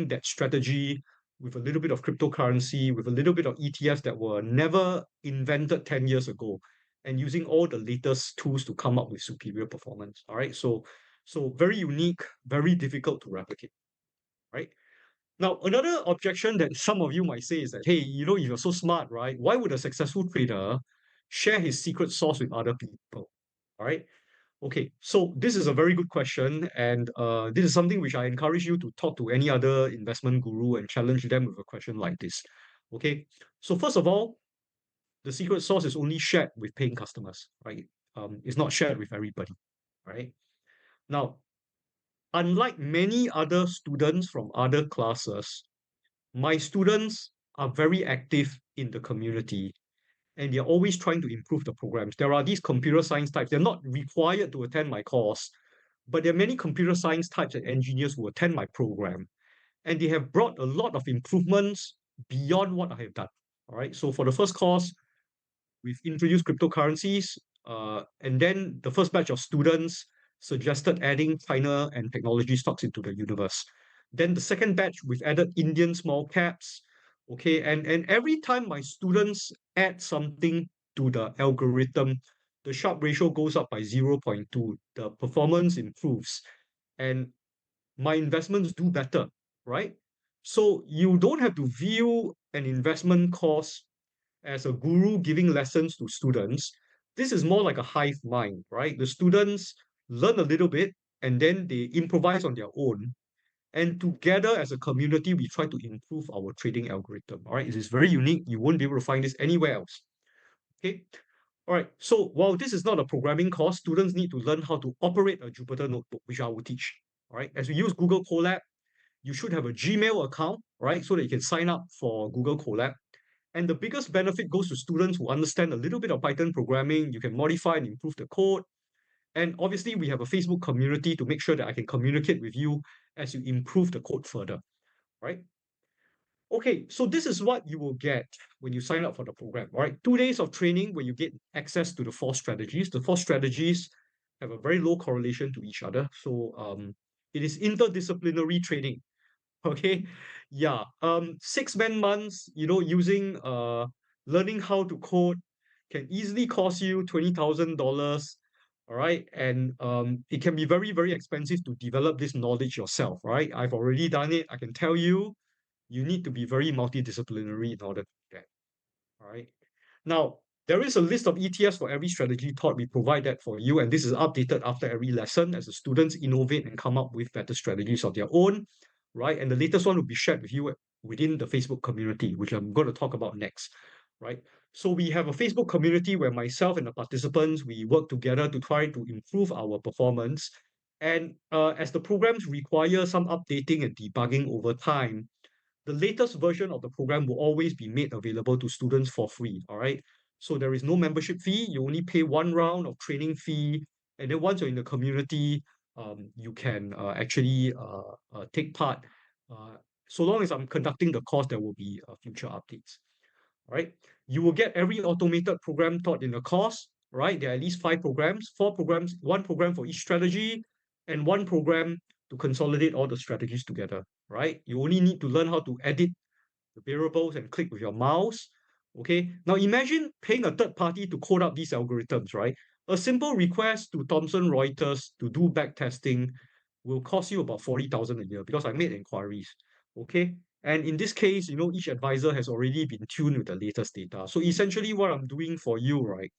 that strategy with a little bit of cryptocurrency, with a little bit of ETFs that were never invented 10 years ago, and using all the latest tools to come up with superior performance. All right. So very unique, very difficult to replicate. Right. Now, another objection that some of you might say is that, hey, if you're so smart, right? Why would a successful trader share his secret sauce with other people? All right. Okay, so this is a very good question, and this is something which I encourage you to talk to any other investment guru and challenge them with a question like this. Okay, so first of all, the secret sauce is only shared with paying customers, right? It's not shared with everybody, right? Now, unlike many other students from other classes, my students are very active in the community and they're always trying to improve the programs. There are these computer science types, they're not required to attend my course, but there are many computer science types and engineers who attend my program, and they have brought a lot of improvements beyond what I have done. All right. So for the first course, we've introduced cryptocurrencies, and then the first batch of students suggested adding China and technology stocks into the universe. Then the second batch, we've added Indian small caps. Okay, and every time my students add something to the algorithm, the Sharpe ratio goes up by 0.2. The performance improves, and my investments do better, right? So you don't have to view an investment course as a guru giving lessons to students. This is more like a hive mind, right? The students learn a little bit and then they improvise on their own. And together as a community, we try to improve our trading algorithm. All right. It is very unique. You won't be able to find this anywhere else. Okay. All right. So while this is not a programming course, students need to learn how to operate a Jupyter notebook, which I will teach. All right. As we use Google Colab, you should have a Gmail account, right? So that you can sign up for Google Colab. And the biggest benefit goes to students who understand a little bit of Python programming. You can modify and improve the code. And obviously, we have a Facebook community to make sure that I can communicate with you as you improve the code further, right? Okay, so this is what you will get when you sign up for the program, all right? 2 days of training where you get access to the four strategies. The four strategies have a very low correlation to each other. So it is interdisciplinary training. Okay. Yeah. 6 man months, using learning how to code can easily cost you $20,000. All right. And it can be very, very expensive to develop this knowledge yourself, right? I've already done it. I can tell you, you need to be very multidisciplinary in order to do that. All right. Now, there is a list of ETFs for every strategy taught. We provide that for you, and this is updated after every lesson as the students innovate and come up with better strategies of their own, right? And the latest one will be shared with you within the Facebook community, which I'm going to talk about next, right? So we have a Facebook community where myself and the participants, we work together to try to improve our performance. And as the programs require some updating and debugging over time, the latest version of the program will always be made available to students for free. All right. So there is no membership fee. You only pay one round of training fee. And then once you're in the community, you can actually take part. Uh, so long as I'm conducting the course, there will be future updates. All right. You will get every automated program taught in the course. Right. There are at least 5 programs, 4 programs, one program for each strategy, and one program to consolidate all the strategies together. Right. You only need to learn how to edit the variables and click with your mouse. Okay. Now imagine paying a third party to code up these algorithms, right? A simple request to Thomson Reuters to do back testing will cost you about 40,000 a year because I made inquiries. Okay. And in this case, each advisor has already been tuned with the latest data. So essentially what I'm doing for you, right,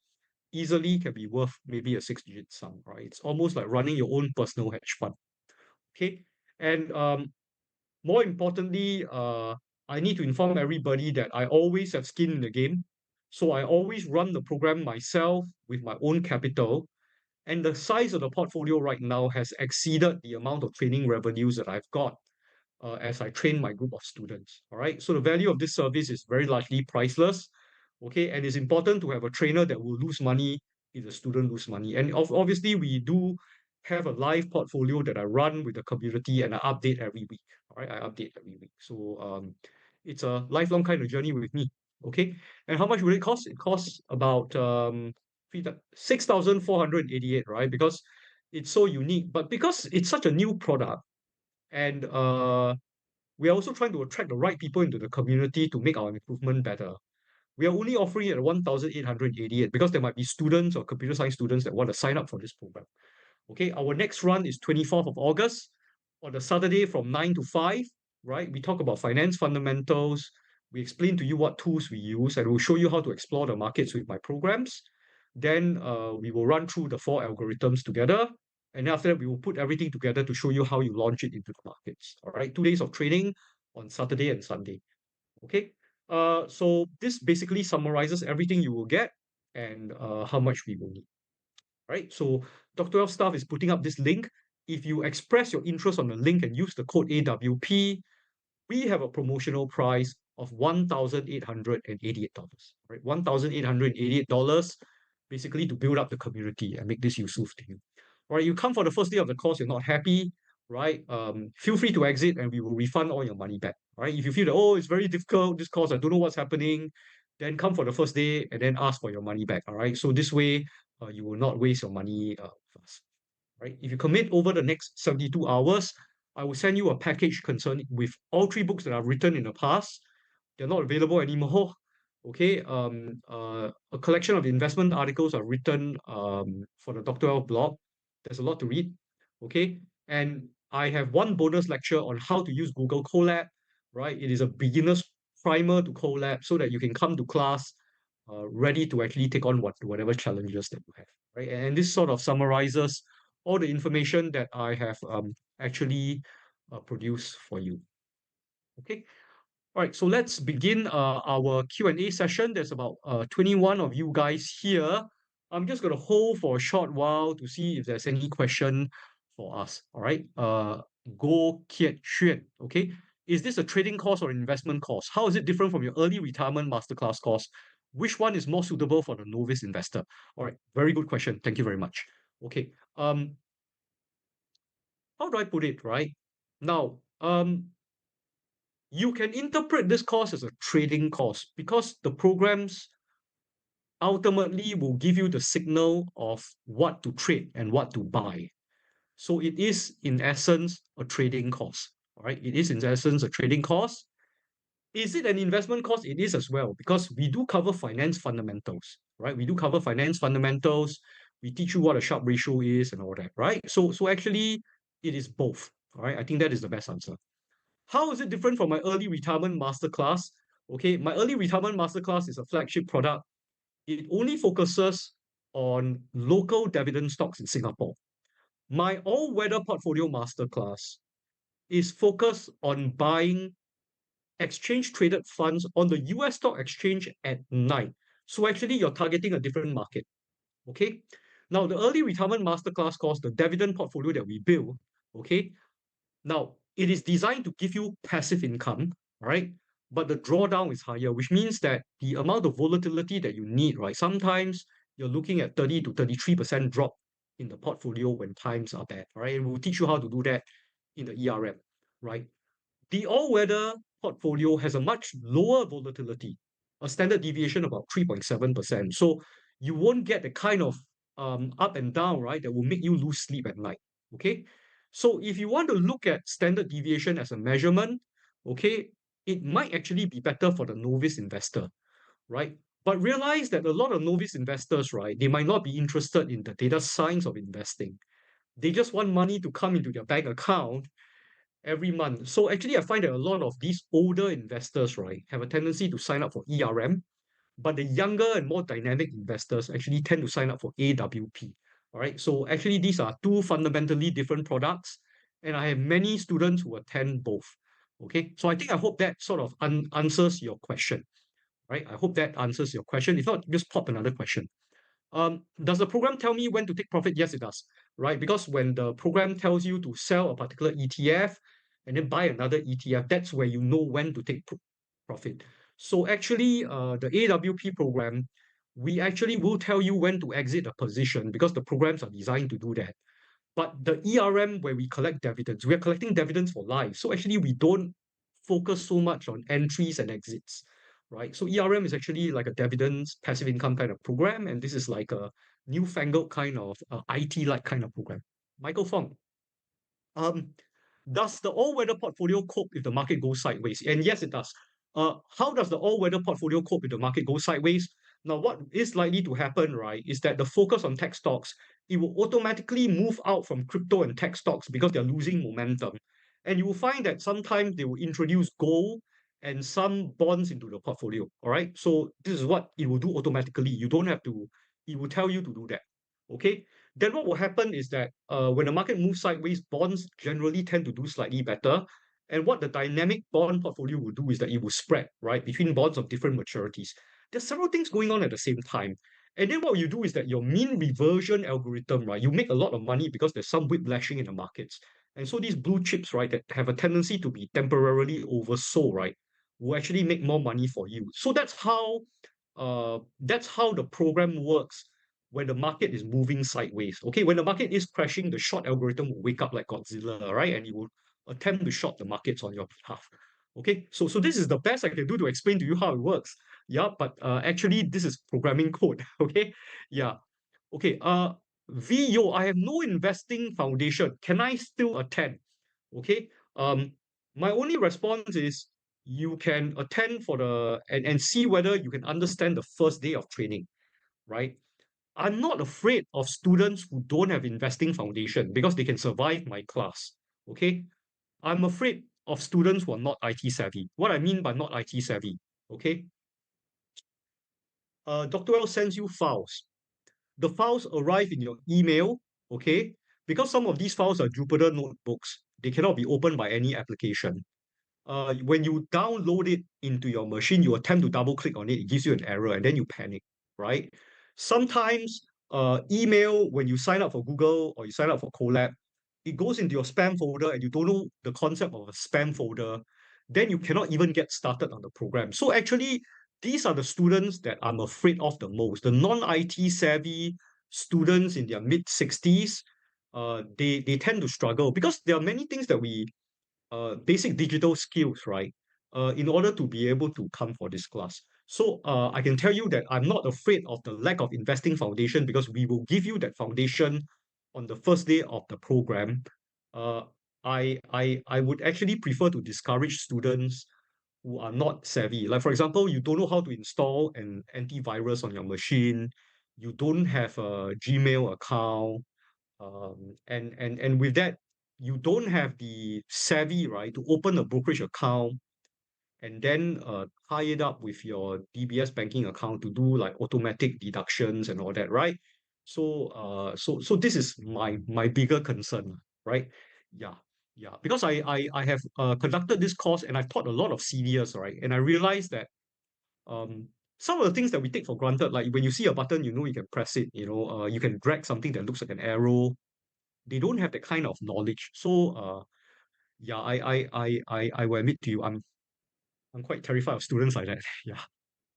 easily can be worth maybe a six-digit sum, right? It's almost like running your own personal hedge fund. Okay. And more importantly, I need to inform everybody that I always have skin in the game. So I always run the program myself with my own capital. And the size of the portfolio right now has exceeded the amount of training revenues that I've got as I train my group of students. All right. So the value of this service is very likely priceless. Okay. And it's important to have a trainer that will lose money if the student lose money. And obviously, we do have a live portfolio that I run with the community and I update every week. All right. I update every week. So it's a lifelong kind of journey with me. Okay. And how much will it cost? It costs about 6,488, right? Because it's so unique. But because it's such a new product, and we are also trying to attract the right people into the community to make our improvement better. We are only offering it at 1,888 because there might be students or computer science students that want to sign up for this program. Okay, our next run is 24th of August on a Saturday from 9 to 5, right? We talk about finance fundamentals. We explain to you what tools we use, and we'll show you how to explore the markets with my programs. Then we will run through the four algorithms together. And after that, we will put everything together to show you how you launch it into the markets. All right, 2 days of training on Saturday and Sunday. Okay. So this basically summarizes everything you will get and how much we will need. Right. So Dr. F staff is putting up this link. If you express your interest on the link and use the code AWP, we have a promotional price of $1,888. Right, $1,888 basically to build up the community and make this useful to you. All right, you come for the first day of the course, you're not happy, right? Feel free to exit and we will refund all your money back. All right, if you feel that, oh, it's very difficult, this course, I don't know what's happening, then come for the first day and then ask for your money back. All right, so this way you will not waste your money with us. Right? If you commit over the next 72 hours, I will send you a package concerning with all three books that I've written in the past. They're not available anymore. Okay. A collection of investment articles are written for the Dr. L blog. There's a lot to read. Okay. And I have one bonus lecture on how to use Google Colab, right? It is a beginner's primer to Colab so that you can come to class ready to actually take on whatever challenges that you have, right? And this sort of summarizes all the information that I have actually produced for you. Okay. All right, so let's begin our Q&A session. There's about 21 of you guys here. I'm just going to hold for a short while to see if there's any question for us. All right. Go Kiet Xuan. Okay. Is this a trading course or investment course? How is it different from your early retirement masterclass course? Which one is more suitable for the novice investor? All right. Very good question. Thank you very much. Okay. How do I put it, right? Now, you can interpret this course as a trading course because the programs ultimately will give you the signal of what to trade and what to buy. So it is, in essence, a trading course. All right, it is, in essence, a trading course. Is it an investment course? It is as well, because we do cover finance fundamentals, right? We do cover finance fundamentals. We teach you what a Sharpe ratio is and all that, right? So actually, it is both. All right, I think that is the best answer. How is it different from my early retirement masterclass? Okay, my early retirement masterclass is a flagship product. It only focuses on local dividend stocks in Singapore. My all-weather portfolio masterclass is focused on buying exchange traded funds on the US stock exchange at night. So actually, you're targeting a different market. Okay. Now, the early retirement masterclass course, the dividend portfolio that we build, okay, now, it is designed to give you passive income, right? But the drawdown is higher, which means that the amount of volatility that you need, right? Sometimes you're looking at 30 to 33% drop in the portfolio when times are bad, right? And we'll teach you how to do that in the ERM, right? The all-weather portfolio has a much lower volatility, a standard deviation about 3.7%. So you won't get the kind of up and down, right, that will make you lose sleep at night. Okay. So if you want to look at standard deviation as a measurement, okay, it might actually be better for the novice investor, right? But realize that a lot of novice investors, right, they might not be interested in the data science of investing. They just want money to come into their bank account every month. So actually, I find that a lot of these older investors, right, have a tendency to sign up for ERM, but the younger and more dynamic investors actually tend to sign up for AWP. All right. So actually, these are two fundamentally different products, and I have many students who attend both. Okay. So I hope that sort of answers your question. Right. I hope that answers your question. If not, just pop another question. Does the program tell me when to take profit? Yes, it does, right? Because when the program tells you to sell a particular ETF and then buy another ETF, that's where you know when to take profit. So actually, the AWP program, we actually will tell you when to exit a position because the programs are designed to do that. But the ERM, where we collect dividends, we are collecting dividends for life. So actually, we don't focus so much on entries and exits, right? So ERM is actually like a dividends passive income kind of program, and this is like a newfangled kind of IT-like kind of program. Michael Fong, um, does the all-weather portfolio cope if the market goes sideways? And yes, it does. How does the all-weather portfolio cope if the market goes sideways? Now, what is likely to happen, right, is that the focus on tech stocks, it will automatically move out from crypto and tech stocks because they're losing momentum. And you will find that sometimes they will introduce gold and some bonds into the portfolio. All right. So this is what it will do automatically. You don't have to, it will tell you to do that. Okay. Then what will happen is that when the market moves sideways, bonds generally tend to do slightly better. And what the dynamic bond portfolio will do is that it will spread, right, between bonds of different maturities. There's several things going on at the same time. And then what you do is that your mean reversion algorithm, right, you make a lot of money because there's some whiplashing in the markets. And so these blue chips, right, that have a tendency to be temporarily oversold, right, will actually make more money for you. So that's how the program works when the market is moving sideways. Okay, when the market is crashing, the short algorithm will wake up like Godzilla, right? And it will attempt to short the markets on your behalf. Okay, so this is the best I can do to explain to you how it works. Yeah, but actually this is programming code. Okay, yeah. Okay, VO, I have no investing foundation. Can I still attend? Okay. My only response is you can attend for the and see whether you can understand the first day of training, right? I'm not afraid of students who don't have investing foundation because they can survive my class. Okay. I'm afraid of students who are not IT savvy. What I mean by not IT savvy, okay? Dr. L sends you files. The files arrive in your email, okay? Because some of these files are Jupyter notebooks, they cannot be opened by any application. When you download it into your machine, you attempt to double click on it, it gives you an error, and then you panic, right? Sometimes email, when you sign up for Google or you sign up for Colab, it goes into your spam folder and you don't know the concept of a spam folder, then you cannot even get started on the program. So actually, these are the students that I'm afraid of the most. The non-IT savvy students in their mid-60s, they tend to struggle because there are many things that we basic digital skills, right? In order to be able to come for this class. So I can tell you that I'm not afraid of the lack of investing foundation because we will give you that foundation on the first day of the program. Uh, I would actually prefer to discourage students who are not savvy. Like for example, you don't know how to install an antivirus on your machine, you don't have a Gmail account, and with that, you don't have the savvy, right, to open a brokerage account and then tie it up with your DBS banking account to do like automatic deductions and all that, right? So this is my bigger concern, right? Yeah, yeah. Because I have conducted this course and I've taught a lot of seniors, right? And I realized that um some of the things that we take for granted, like when you see a button, you know you can press it, you can drag something that looks like an arrow, they don't have that kind of knowledge. So yeah, I will admit to you, I'm quite terrified of students like that. Yeah.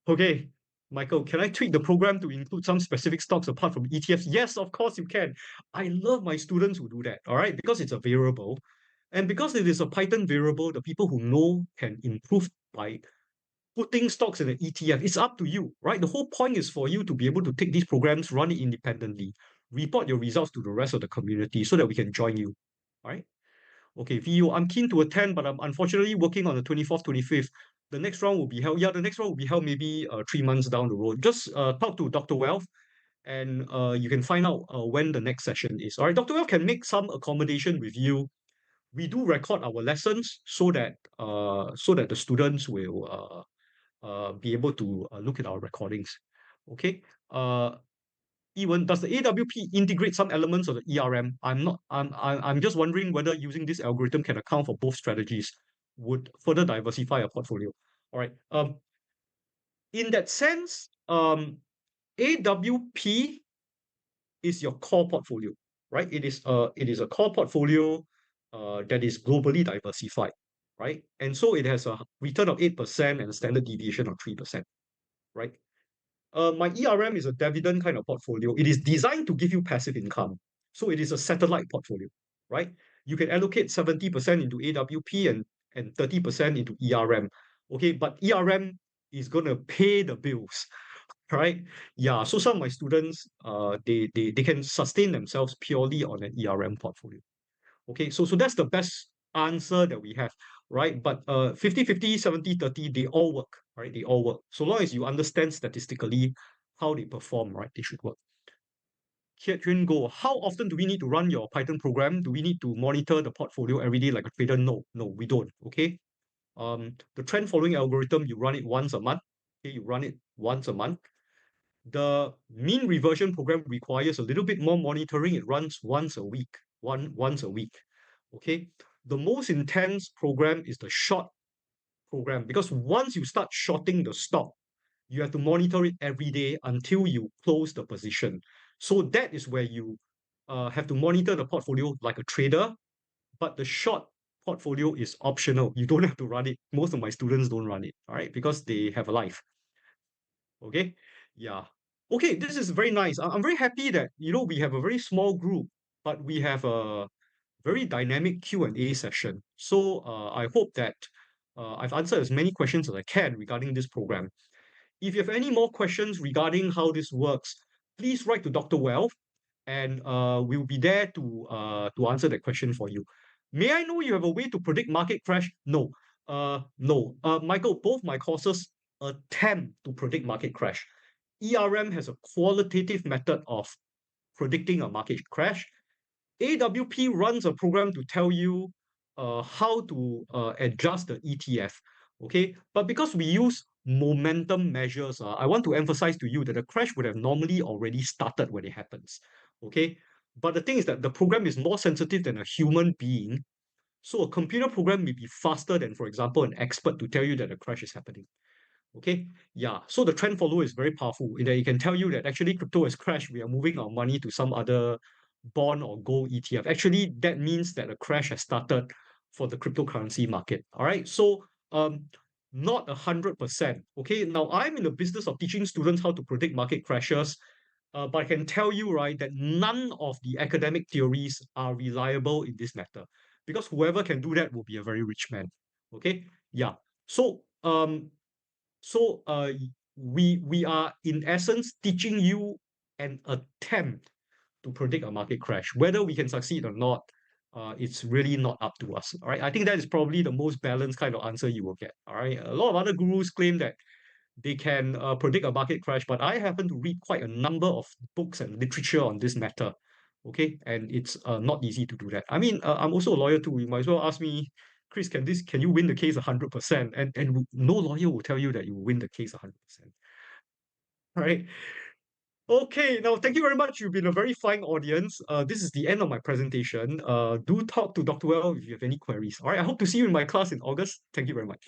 Okay, Michael, can I tweak the program to include some specific stocks apart from ETFs? Yes, of course you can. I love my students who do that, all right, because it's a variable. And because it is a Python variable, the people who know can improve by putting stocks in an ETF. It's up to you, right? The whole point is for you to be able to take these programs, run it independently, report your results to the rest of the community so that we can join you. All right. Okay, VU, I'm keen to attend, but I'm unfortunately working on the 24th, 25th. The next round will be held. Yeah, the next round will be held maybe 3 months down the road. Just talk to Dr. Wealth and you can find out when the next session is. All right, Dr. Well can make some accommodation with you. We do record our lessons so that the students will be able to look at our recordings. Okay. Even does the AWP integrate some elements of the ERM? I'm just wondering whether using this algorithm can account for both strategies, would further diversify your portfolio. All right. In that sense, AWP is your core portfolio, right? It is a core portfolio that is globally diversified, right? And so it has a return of 8% and a standard deviation of 3%, right? My ERM is a dividend kind of portfolio. It is designed to give you passive income. So it is a satellite portfolio, right? You can allocate 70% into AWP and 30% into ERM. Okay, but ERM is gonna pay the bills, right? Yeah. So some of my students, they can sustain themselves purely on an ERM portfolio. Okay, so that's the best answer that we have, right? But 50-50, 70-30, they all work, right? They all work. So long as you understand statistically how they perform, right? They should work. Kiat Yun Go, how often do we need to run your Python program? Do we need to monitor the portfolio every day like a trader? No, we don't. Okay. The trend following algorithm, you run it once a month. Okay, you run it once a month. The mean reversion program requires a little bit more monitoring. It runs once a week, once a week. Okay. The most intense program is the short program because once you start shorting the stock, you have to monitor it every day until you close the position. So that is where you have to monitor the portfolio like a trader, but the short portfolio is optional. You don't have to run it. Most of my students don't run it, all right, because they have a life. Okay. Yeah. Okay, this is very nice. I'm very happy that we have a very small group, but we have a very dynamic Q&A session. So I hope that I've answered as many questions as I can regarding this program. If you have any more questions regarding how this works, please write to Dr. Well, and we'll be there to answer that question for you. May I know you have a way to predict market crash? No. No. Michael, both my courses attempt to predict market crash. ERM has a qualitative method of predicting a market crash. AWP runs a program to tell you how to adjust the ETF. Okay, but because we use momentum measures, I want to emphasize to you that the crash would have normally already started when it happens. Okay, but the thing is that the program is more sensitive than a human being. So a computer program may be faster than, for example, an expert to tell you that a crash is happening. Okay, yeah. So the trend follower is very powerful in that it can tell you that actually crypto has crashed. We are moving our money to some other bond or gold ETF. Actually, that means that a crash has started for the cryptocurrency market. All right. So not 100%. Okay. Now I'm in the business of teaching students how to predict market crashes. But I can tell you, right, that none of the academic theories are reliable in this matter. Because whoever can do that will be a very rich man. Okay. Yeah. So we are in essence teaching you an attempt to predict a market crash. Whether we can succeed or not, it's really not up to us. All right. I think that is probably the most balanced kind of answer you will get. All right. A lot of other gurus claim that they can predict a market crash, but I happen to read quite a number of books and literature on this matter. Okay, and it's not easy to do that. I mean, I'm also a lawyer too. You might as well ask me, Chris, can you win the case 100%? And no lawyer will tell you that you will win the case 100%. All right. Okay, now thank you very much. You've been a very fine audience. This is the end of my presentation. Do talk to Dr. Well if you have any queries. All right, I hope to see you in my class in August. Thank you very much.